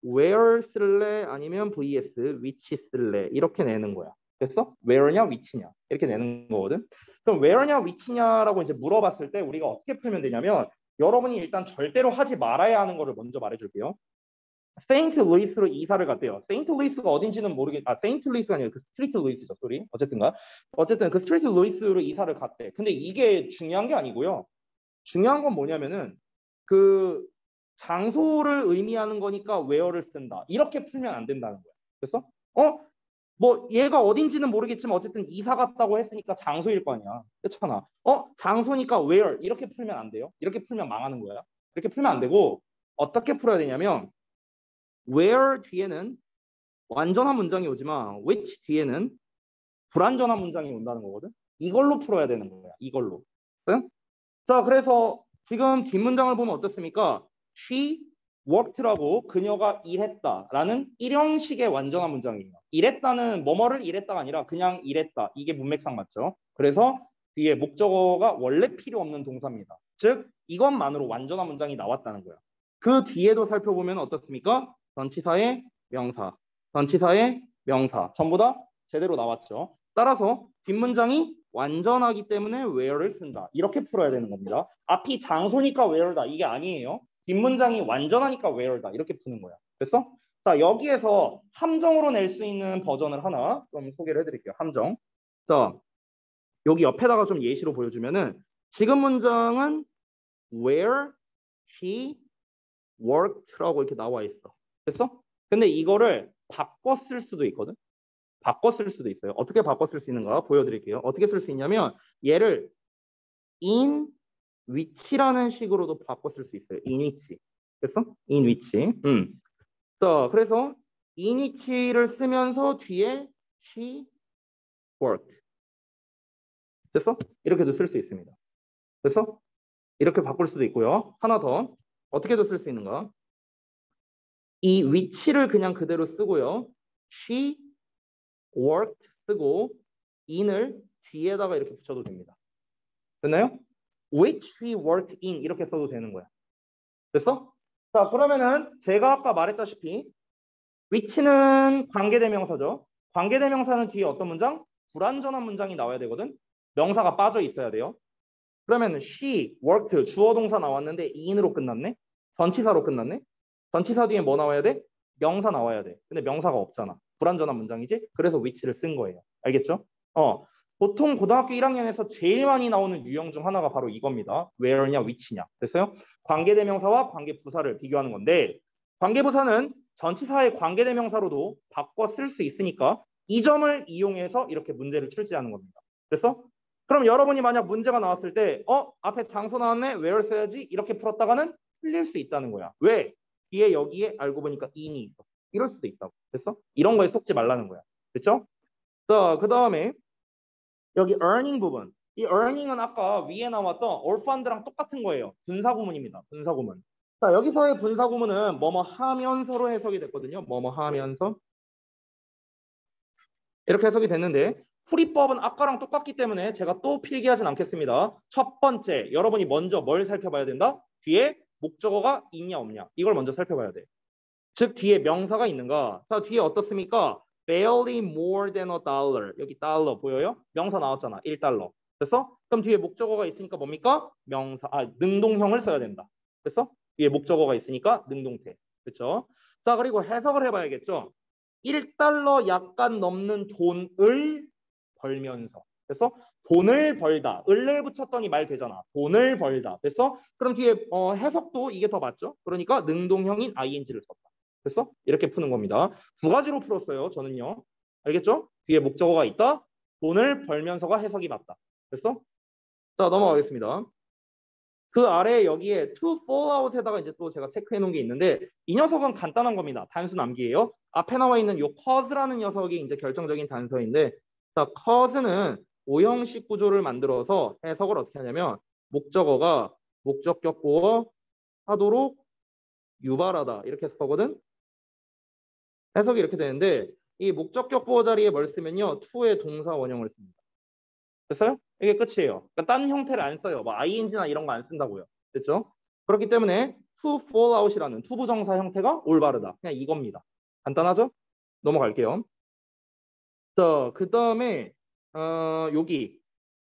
A: where 쓸래 아니면 vs which 쓸래 이렇게 내는 거야. 됐어? where냐 위치냐 이렇게 내는 거거든. 그럼 where냐 위치냐라고 이제 물어봤을 때 우리가 어떻게 풀면 되냐면 여러분이 일단 절대로 하지 말아야 하는 거를 먼저 말해줄게요. 세인트 루이스로 이사를 갔대요. 세인트 루이스가 어딘지는 세인트 루이스가 아니라 그 스트리트 루이스죠, 소리. 어쨌든 그 스트리트 루이스로 이사를 갔대. 근데 이게 중요한 게 아니고요. 중요한 건 뭐냐면은 그 장소를 의미하는 거니까 where를 쓴다. 이렇게 풀면 안 된다는 거야. 그래서 뭐 얘가 어딘지는 모르겠지만 어쨌든 이사 갔다고 했으니까 장소일 거 아니야. 그렇잖아. 장소니까 where 이렇게 풀면 안 돼요. 이렇게 풀면 망하는 거야. 이렇게 풀면 안 되고 어떻게 풀어야 되냐면 where 뒤에는 완전한 문장이 오지만 which 뒤에는 불완전한 문장이 온다는 거거든. 이걸로 풀어야 되는 거야. 이걸로. 응? 자, 그래서 지금 뒷문장을 보면 어떻습니까? She worked라고 그녀가 일했다라는 일형식의 완전한 문장이에요. 일했다는 뭐뭐를 일했다가 아니라 그냥 일했다. 이게 문맥상 맞죠? 그래서 뒤에 목적어가 원래 필요 없는 동사입니다. 즉 이것만으로 완전한 문장이 나왔다는 거예요. 그 뒤에도 살펴보면 어떻습니까? 전치사의 명사, 전치사의 명사 전부 다 제대로 나왔죠. 따라서 뒷문장이 완전하기 때문에 where를 쓴다. 이렇게 풀어야 되는 겁니다. 앞이 장소니까 where다. 이게 아니에요. 뒷문장이 완전하니까 where다. 이렇게 푸는 거야. 됐어? 자, 여기에서 함정으로 낼 수 있는 버전을 하나 좀 소개를 해드릴게요. 함정. 자, 여기 옆에다가 좀 예시로 보여주면은 지금 문장은 where she worked라고 이렇게 나와 있어. 됐어? 근데 이거를 바꿔 쓸 수도 있거든. 바꿔 쓸 수도 있어요. 어떻게 바꿔 쓸 수 있는가 보여드릴게요. 어떻게 쓸 수 있냐면 얘를 in which라는 식으로도 바꿔 쓸 수 있어요. in which. 됐어? in which. 자, 그래서 in which를 쓰면서 뒤에 she worked. 됐어? 이렇게도 쓸 수 있습니다. 됐어? 이렇게 바꿀 수도 있고요. 하나 더. 어떻게도 쓸 수 있는가? 이 which를 그냥 그대로 쓰고요. she worked 쓰고 in을 뒤에다가 이렇게 붙여도 됩니다. 됐나요? which she worked in 이렇게 써도 되는 거야. 됐어? 자, 그러면은 제가 아까 말했다시피 which는 관계대명사죠. 관계대명사는 뒤에 어떤 문장? 불완전한 문장이 나와야 되거든. 명사가 빠져 있어야 돼요. 그러면 she worked 주어 동사 나왔는데 in으로 끝났네. 전치사로 끝났네. 전치사 뒤에 뭐 나와야 돼? 명사 나와야 돼. 근데 명사가 없잖아. 불완전한 문장이지. 그래서 which를 쓴 거예요. 알겠죠? 보통 고등학교 1학년에서 제일 많이 나오는 유형 중 하나가 바로 이겁니다. where냐, which냐. 됐어요? 관계대명사와 관계부사를 비교하는 건데 관계부사는 전치사의 관계대명사로도 바꿔 쓸 수 있으니까 이 점을 이용해서 이렇게 문제를 출제하는 겁니다. 됐어? 그럼 여러분이 만약 문제가 나왔을 때 앞에 장소 나왔네? where 써야지? 이렇게 풀었다가는 틀릴 수 있다는 거야. 왜? 뒤에 여기에 알고 보니까 in이 있어. 이럴 수도 있다고. 됐어? 이런 거에 속지 말라는 거야. 됐죠? 자, 그 다음에 여기 earning 부분. 이 earning은 아까 위에 나왔던 orphan드랑 똑같은 거예요. 분사구문입니다. 분사구문. 자, 여기서의 분사구문은 뭐뭐 하면서로 해석이 됐거든요. 뭐뭐 하면서. 이렇게 해석이 됐는데 풀이법은 아까랑 똑같기 때문에 제가 또 필기하진 않겠습니다. 첫 번째, 여러분이 먼저 뭘 살펴봐야 된다? 뒤에 목적어가 있냐 없냐. 이걸 먼저 살펴봐야 돼. 즉 뒤에 명사가 있는가. 자, 뒤에 어떻습니까? barely more than a dollar. 여기 달러 보여요? 명사 나왔잖아. 1달러. 됐어? 그럼 뒤에 목적어가 있으니까 뭡니까? 능동형을 써야 된다. 됐어? 뒤에 목적어가 있으니까 능동태. 그렇죠? 자, 그리고 해석을 해봐야겠죠? 1달러 약간 넘는 돈을 벌면서. 됐어? 돈을 벌다. 을을 붙였더니 말 되잖아. 돈을 벌다. 됐어? 그럼 뒤에 해석도 이게 더 맞죠? 그러니까 능동형인 ing를 썼다. 됐어? 이렇게 푸는 겁니다. 두 가지로 풀었어요. 저는요. 알겠죠? 뒤에 목적어가 있다. 돈을 벌면서가 해석이 맞다. 됐어? 자, 넘어가겠습니다. 그 아래 여기에 to fall out에다가 이제 또 제가 체크해 놓은 게 있는데 이 녀석은 간단한 겁니다. 단수 남기예요. 앞에 나와 있는 요 cause라는 녀석이 이제 결정적인 단서인데 자, cause는 오형식 구조를 만들어서 해석을 어떻게 하냐면 목적어가 목적격 보어 하도록 유발하다 이렇게 써거든. 해석이 이렇게 되는데 이 목적격 보어 자리에 뭘 쓰면요. to의 동사 원형을 씁니다. 됐어요? 이게 끝이에요. 그러니까 딴 형태를 안 써요. 뭐 ing나 이런 거 안 쓴다고요. 됐죠? 그렇기 때문에 to fall out이라는 투부정사 형태가 올바르다. 그냥 이겁니다. 간단하죠? 넘어갈게요. 자, 그 다음에 여기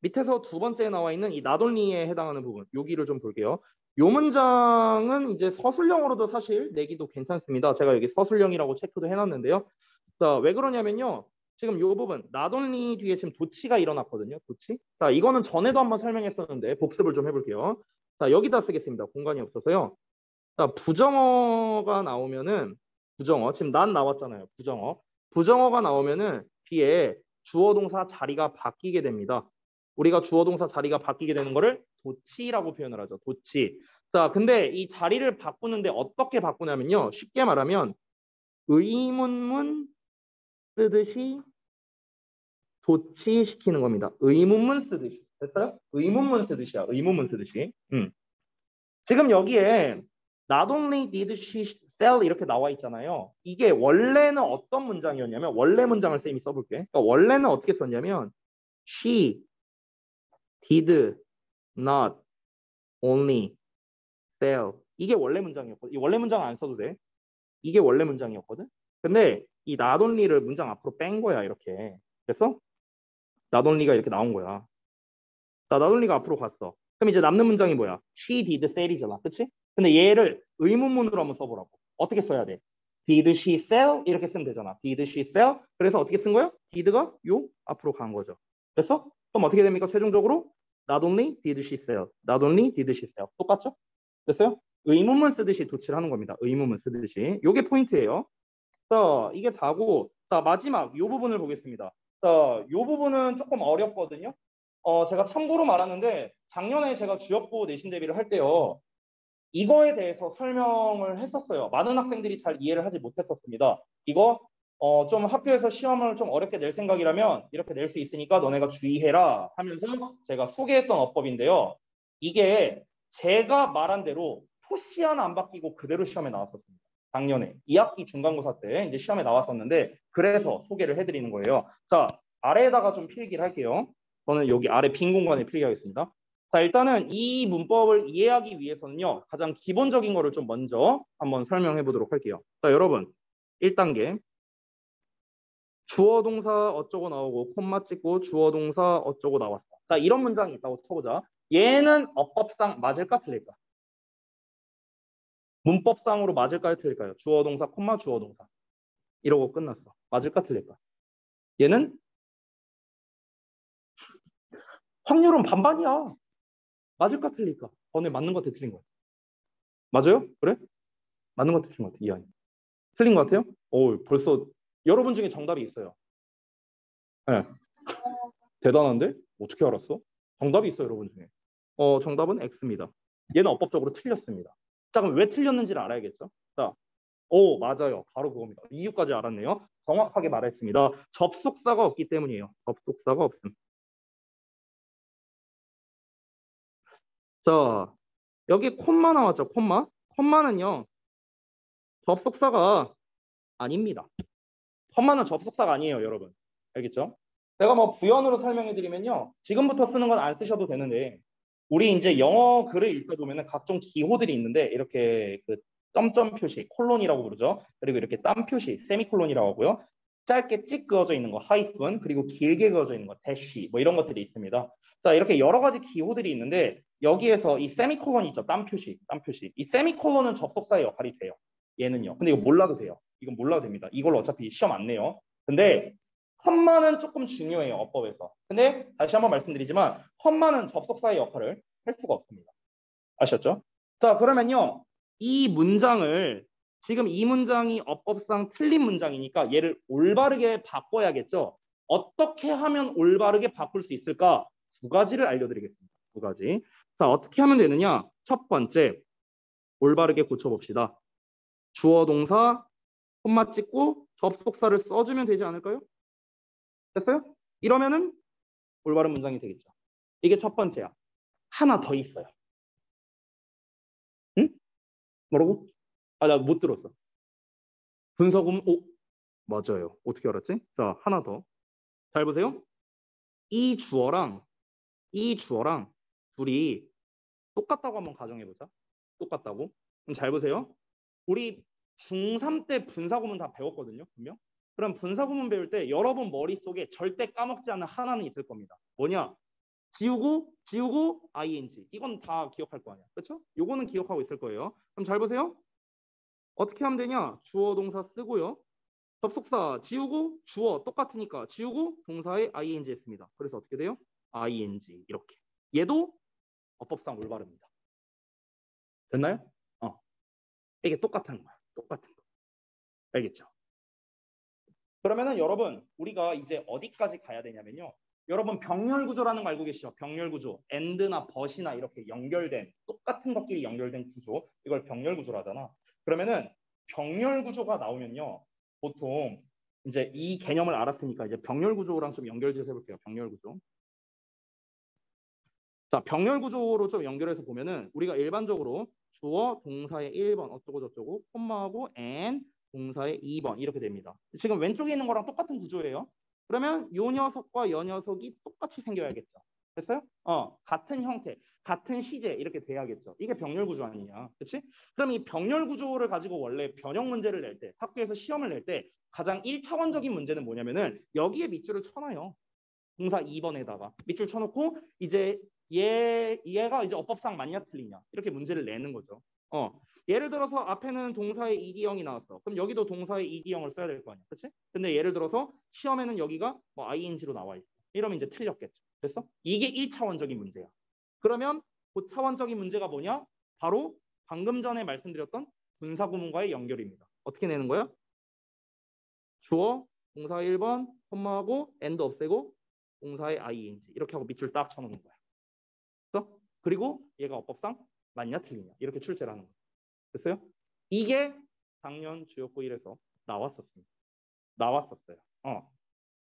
A: 밑에서 두 번째에 나와 있는 이 not only에 해당하는 부분 여기를 좀 볼게요. 요 문장은 이제 서술형으로도 사실 내기도 괜찮습니다. 제가 여기 서술형이라고 체크도 해놨는데요. 자, 왜 그러냐면요. 지금 요 부분 not only 뒤에 지금 도치가 일어났거든요. 도치. 자, 이거는 전에도 한번 설명했었는데 복습을 좀 해볼게요. 자, 여기다 쓰겠습니다. 공간이 없어서요. 자, 부정어가 나오면은 부정어 지금 난 나왔잖아요. 부정어가 나오면은 뒤에 주어 동사 자리가 바뀌게 됩니다. 우리가 주어 동사 자리가 바뀌게 되는 거를 도치라고 표현을 하죠. 도치. 자, 근데 이 자리를 바꾸는데 어떻게 바꾸냐면요. 쉽게 말하면 의문문 쓰듯이 도치시키는 겁니다. 의문문 쓰듯이. 됐어요? 의문문 쓰듯이야. 의문문 쓰듯이. 지금 여기에 not only did she sell 이렇게 나와 있잖아요. 이게 원래는 어떤 문장이었냐면 원래 문장을 쌤이 써볼게. 그러니까 원래는 어떻게 썼냐면 she did not only sell 이게 원래 문장이었거든. 이 원래 문장 안 써도 돼. 이게 원래 문장이었거든. 근데 이 not only를 문장 앞으로 뺀 거야 이렇게. 그래서 not only가 이렇게 나온 거야. not only가 앞으로 갔어. 그럼 이제 남는 문장이 뭐야? She did sell이잖아. 그치? 근데 얘를 의문문으로 한번 써보라고. 어떻게 써야 돼? Did she sell? 이렇게 쓰면 되잖아. Did she sell? 그래서 어떻게 쓴 거야? did가 요 앞으로 간 거죠. 됐어? 그럼 어떻게 됩니까? 최종적으로 not only did she sell. not only did she sell. 똑같죠? 됐어요? 의문문 쓰듯이 도치를 하는 겁니다. 의문문 쓰듯이. 요게 포인트예요. 자, 이게 다고. 자, 마지막 요 부분을 보겠습니다. 자, 요 부분은 조금 어렵거든요. 제가 참고로 말하는데 작년에 제가 주역보 내신 대비를 할 때요. 이거에 대해서 설명을 했었어요. 많은 학생들이 잘 이해를 하지 못했었습니다. 이거 좀 학교에서 시험을 좀 어렵게 낼 생각이라면 이렇게 낼 수 있으니까 너네가 주의해라 하면서 제가 소개했던 어법인데요. 이게 제가 말한 대로 토시 하나 안 바뀌고 그대로 시험에 나왔었습니다. 작년에 2학기 중간고사 때 이제 시험에 나왔었는데 그래서 소개를 해드리는 거예요. 자, 아래에다가 좀 필기를 할게요. 저는 여기 아래 빈 공간에 필기하겠습니다. 자, 일단은 이 문법을 이해하기 위해서는요. 가장 기본적인 거를 좀 먼저 한번 설명해 보도록 할게요. 자, 여러분. 1단계. 주어 동사 어쩌고 나오고 콤마 찍고 주어 동사 어쩌고 나왔어. 자, 이런 문장이 있다고 쳐보자. 얘는 어법상 맞을까 틀릴까? 문법상으로 맞을까요 틀릴까요? 주어 동사 콤마 주어 동사. 이러고 끝났어. 맞을까 틀릴까? 얘는 확률은 반반이야. 맞을까 틀릴까? 오늘 맞는 것 같아 틀린 것 같아. 맞아요? 그래? 맞는 것 같아 틀린 것 같아. 이해하니. 틀린 것 같아요? 오, 벌써 여러분 중에 정답이 있어요. 네. 대단한데? 어떻게 알았어? 정답이 있어요, 여러분 중에. 정답은 X입니다. 얘는 어법적으로 틀렸습니다. 자, 그럼 왜 틀렸는지를 알아야겠죠? 자, 오, 맞아요. 바로 그겁니다. 이유까지 알았네요. 정확하게 말했습니다. 접속사가 없기 때문이에요. 접속사가 없음. 자, 여기 콤마 나왔죠, 콤마? 콤마는요, 접속사가 아닙니다. 콤마는 접속사가 아니에요, 여러분. 알겠죠? 제가 뭐 부연으로 설명해 드리면요. 지금부터 쓰는 건 안 쓰셔도 되는데 우리 이제 영어 글을 읽다 보면은 각종 기호들이 있는데 이렇게 그 점점 표시, 콜론이라고 부르죠. 그리고 이렇게 땀 표시, 세미콜론이라고 하고요. 짧게 찍 그어져 있는 거 하이픈, 그리고 길게 그어져 있는 거 대시, 뭐 이런 것들이 있습니다. 자, 이렇게 여러 가지 기호들이 있는데 여기에서 이 세미콜론 있죠. 땀 표시, 땀 표시. 이 세미콜론은 접속사의 역할이 돼요. 얘는요. 근데 이거 몰라도 돼요. 이건 몰라도 됩니다. 이걸 어차피 시험 안 내요. 근데 컴마는 조금 중요해요. 어법에서. 근데 다시 한번 말씀드리지만 컴마는 접속사의 역할을 할 수가 없습니다. 아셨죠? 자, 그러면요. 이 문장을 지금 이 문장이 어법상 틀린 문장이니까 얘를 올바르게 바꿔야겠죠. 어떻게 하면 올바르게 바꿀 수 있을까? 두 가지를 알려드리겠습니다. 두 가지. 자, 어떻게 하면 되느냐? 첫 번째, 올바르게 고쳐봅시다. 주어 동사, 콤마 찍고 접속사를 써주면 되지 않을까요? 됐어요? 이러면은 올바른 문장이 되겠죠. 이게 첫 번째야. 하나 더 있어요. 응? 뭐라고? 아, 나 못 들었어. 분석음, 오, 맞아요. 어떻게 알았지? 자, 하나 더. 잘 보세요. 이 주어랑 이 주어랑 둘이 똑같다고 한번 가정해보자. 똑같다고. 그럼 잘 보세요. 우리 중3 때 분사구문 다 배웠거든요. 분명. 그럼 분사구문 배울 때 여러분 머릿속에 절대 까먹지 않는 하나는 있을 겁니다. 뭐냐? 지우고 ing. 이건 다 기억할 거 아니야. 그렇죠? 요거는 기억하고 있을 거예요. 그럼 잘 보세요. 어떻게 하면 되냐? 주어 동사 쓰고요. 접속사 지우고 주어 똑같으니까 지우고 동사에 ing 했습니다. 그래서 어떻게 돼요? ing 이렇게. 얘도 어법상 올바릅니다. 됐나요? 이게 똑같은 거야. 똑같은 거. 알겠죠? 그러면은 여러분 우리가 이제 어디까지 가야 되냐면요. 여러분 병렬 구조라는 거 알고 계시죠? 병렬 구조. and나 but이나 이렇게 연결된 똑같은 것끼리 연결된 구조. 이걸 병렬 구조라잖아. 그러면은 병렬 구조가 나오면요. 보통 이제 이 개념을 알았으니까 이제 병렬 구조랑 좀 연결해서 해볼게요. 병렬 구조. 자, 병렬 구조로 좀 연결해서 보면은 우리가 일반적으로 주어 동사의 1번 어쩌고 저쩌고 콤마하고 and 동사의 2번 이렇게 됩니다. 지금 왼쪽에 있는 거랑 똑같은 구조예요. 그러면 요 녀석과 요 녀석이 똑같이 생겨야겠죠. 됐어요? 같은 형태, 같은 시제 이렇게 돼야겠죠. 이게 병렬 구조 아니냐. 그렇지? 그럼 이 병렬 구조를 가지고 원래 변형 문제를 낼 때, 학교에서 시험을 낼 때 가장 1차원적인 문제는 뭐냐면은 여기에 밑줄을 쳐놔요. 동사 2번에다가 밑줄 쳐놓고 이제 얘가 이제 어법상 맞냐 틀리냐 이렇게 문제를 내는 거죠. 예를 들어서 앞에는 동사의 ED형이 나왔어. 그럼 여기도 동사의 ED형을 써야 될 거 아니야. 그렇지? 근데 예를 들어서 시험에는 여기가 뭐 ING로 나와 있어. 이러면 이제 틀렸겠죠. 됐어? 이게 1차원적인 문제야. 그러면 고차원적인 문제가 뭐냐? 바로 방금 전에 말씀드렸던 분사구문과의 연결입니다. 어떻게 내는 거야? 주어, 동사 1번, 콤마하고 and 없애고 동사의 ing 이렇게 하고 밑줄 딱 쳐놓는 거야. 됐어? 그리고 얘가 어법상 맞냐 틀리냐 이렇게 출제를 하는 거야. 됐어요? 이게 작년 주요고 1에서 나왔었습니다. 나왔었어요.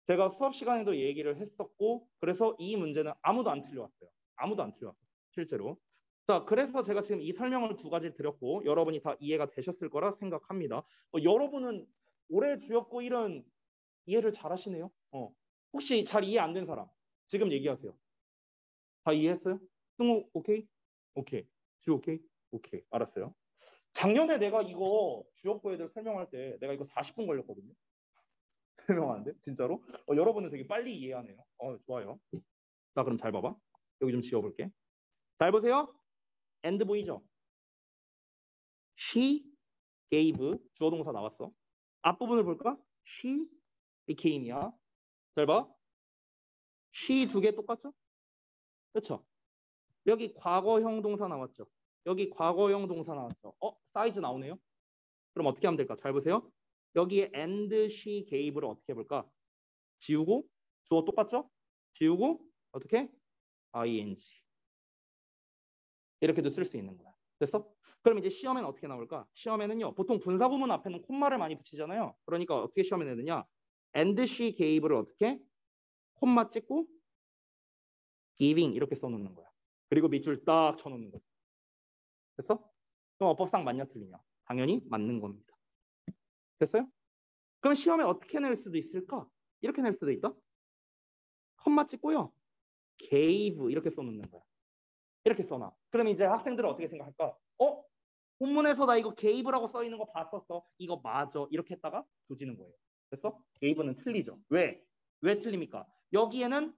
A: 제가 수업 시간에도 얘기를 했었고 그래서 이 문제는 아무도 안 틀려왔어요. 아무도 안 틀려왔어요. 실제로. 자, 그래서 제가 지금 이 설명을 두 가지 드렸고 여러분이 다 이해가 되셨을 거라 생각합니다. 여러분은 올해 주요고 1은 이해를 잘 하시네요. 혹시 잘 이해 안 된 사람 지금 얘기하세요. 다 이해했어요? 승우 오케이? 오케이. 주 오케이? 오케이. 알았어요. 작년에 내가 이거 주요고 애들 설명할 때 내가 이거 40분 걸렸거든요. 설명하는데 진짜로? 여러분은 되게 빨리 이해하네요. 좋아요. 자, 그럼 잘 봐봐. 여기 좀 지워볼게. 잘 보세요. and 보이죠? She gave 주어 동사 나왔어. 앞부분을 볼까? She became이야. 잘 봐. she 두 개 똑같죠? 그렇죠? 여기 과거형 동사 나왔죠? 여기 과거형 동사 나왔죠? 사이즈 나오네요. 그럼 어떻게 하면 될까? 잘 보세요. 여기에 and she gave를 어떻게 해볼까? 지우고 주어 똑같죠? 지우고 어떻게? ing 이렇게도 쓸 수 있는 거야. 됐어? 그럼 이제 시험에는 어떻게 나올까? 시험에는요. 보통 분사구문 앞에는 콤마를 많이 붙이잖아요. 그러니까 어떻게 시험에 내느냐? and she gave를 어떻게? 콤마 찍고 giving 이렇게 써놓는 거야. 그리고 밑줄 딱 쳐놓는 거야. 됐어? 그럼 어법상 맞냐 틀리냐? 당연히 맞는 겁니다. 됐어요? 그럼 시험에 어떻게 낼 수도 있을까? 이렇게 낼 수도 있다. 콤마 찍고요. gave 이렇게 써놓는 거야. 이렇게 써놔. 그럼 이제 학생들은 어떻게 생각할까? 본문에서 나 이거 gave라고 써 있는 거 봤었어. 이거 맞아. 이렇게 했다가 조지는 거예요. 됐어? gave는 틀리죠. 왜? 왜 틀립니까? 여기에는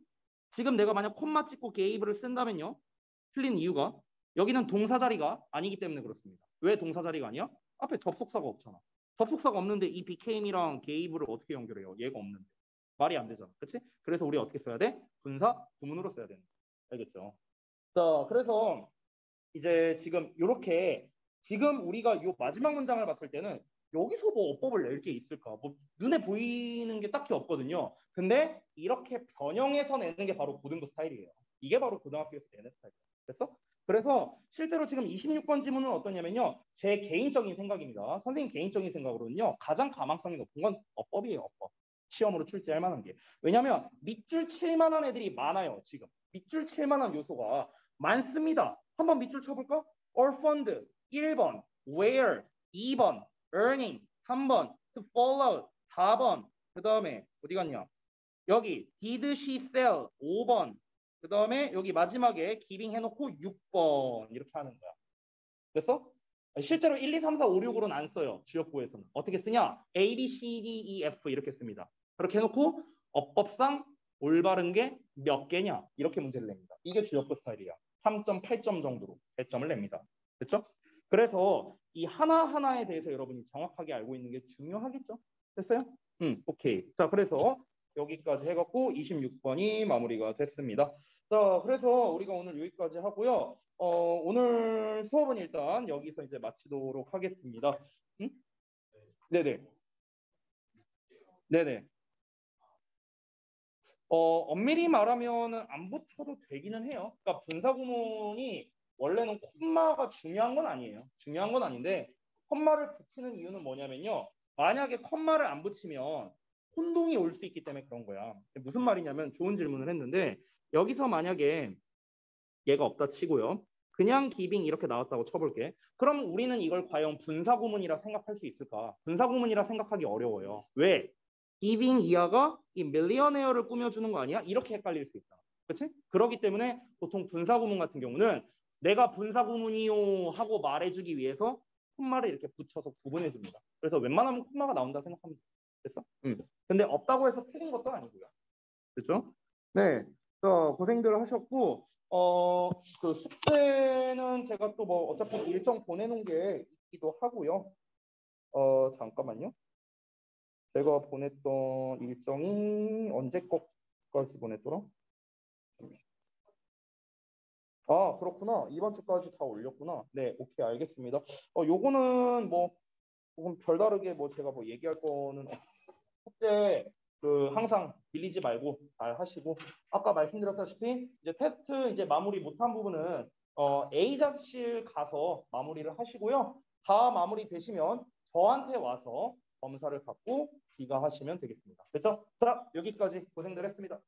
A: 지금 내가 만약 콤마 찍고 gave를 쓴다면요. 틀린 이유가 여기는 동사 자리가 아니기 때문에 그렇습니다. 왜 동사 자리가 아니야? 앞에 접속사가 없잖아. 접속사가 없는데 이 became이랑 gave를 어떻게 연결해요? 얘가 없는데. 말이 안 되잖아. 그치? 그래서 우리 어떻게 써야 돼? 분사 구문으로 써야 되는 거야. 알겠죠? 자, 그래서 이제 지금 이렇게 지금 우리가 요 마지막 문장을 봤을 때는 여기서 뭐 어법을 낼 게 있을까? 뭐 눈에 보이는 게 딱히 없거든요. 근데 이렇게 변형해서 내는 게 바로 고등부 스타일이에요. 이게 바로 고등학교에서 내는 스타일이에요. 됐어? 그래서 실제로 지금 26번 지문은 어떠냐면요. 제 개인적인 생각입니다. 선생님 개인적인 생각으로는요. 가장 가망성이 높은 건 어법이에요. 어법. 시험으로 출제할 만한 게. 왜냐하면 밑줄 칠 만한 애들이 많아요. 지금. 밑줄 칠 만한 요소가 많습니다. 한번 밑줄 쳐볼까? all fund 1번, where 2번, earning 3번, to follow 4번, 그 다음에 어디 갔냐? 여기 did she sell 5번, 그 다음에 여기 마지막에 giving 해놓고 6번 이렇게 하는 거야. 됐어? 실제로 1, 2, 3, 4, 5, 6으로는 안 써요. 주역구에서는. 어떻게 쓰냐? A, B, C, D, E, F 이렇게 씁니다. 그렇게 해놓고 어법상 올바른 게 몇 개냐? 이렇게 문제를 냅니다. 이게 주역구 스타일이야. 3.8점 정도로 배점을 냅니다. 됐죠? 그래서 이 하나하나에 대해서 여러분이 정확하게 알고 있는 게 중요하겠죠? 됐어요? 오케이. 자, 그래서 여기까지 해갖고 26번이 마무리가 됐습니다. 자, 그래서 우리가 오늘 여기까지 하고요. 오늘 수업은 일단 여기서 이제 마치도록 하겠습니다. 응? 네네. 네네. 엄밀히 말하면은 안 붙여도 되기는 해요. 그러니까 분사구문이 원래는 콤마가 중요한 건 아니에요. 중요한 건 아닌데 콤마를 붙이는 이유는 뭐냐면요. 만약에 콤마를 안 붙이면 혼동이 올 수 있기 때문에 그런 거야. 무슨 말이냐면 좋은 질문을 했는데 여기서 만약에 얘가 없다 치고요. 그냥 기빙 이렇게 나왔다고 쳐볼게. 그럼 우리는 이걸 과연 분사구문이라 생각할 수 있을까? 분사구문이라 생각하기 어려워요. 왜? 기빙 이하가 이 밀리어네어를 꾸며주는 거 아니야? 이렇게 헷갈릴 수 있다. 그렇지? 그렇기 때문에 보통 분사구문 같은 경우는 내가 분사구문이요 하고 말해주기 위해서 콤마를 이렇게 붙여서 구분해줍니다. 그래서 웬만하면 콤마가 나온다 생각하면 돼. 됐어? 근데 없다고 해서 틀린 것도 아니고요. 그렇죠? 네. 고생들 하셨고 그 숙제는 제가 또 뭐 어차피 일정 보내놓은 게 있기도 하고요. 잠깐만요. 제가 보냈던 일정이 언제 것까지 보냈더라? 아, 그렇구나. 이번 주까지 다 올렸구나. 네, 오케이, 알겠습니다. 요거는 뭐 조금 별다르게 뭐 제가 뭐 얘기할 거는 숙제 그 항상 밀리지 말고 잘 하시고 아까 말씀드렸다시피 이제 테스트 이제 마무리 못한 부분은 A자실 가서 마무리를 하시고요. 다 마무리 되시면 저한테 와서 검사를 받고 비가하시면 되겠습니다. 됐죠? 자, 여기까지 고생들 했습니다.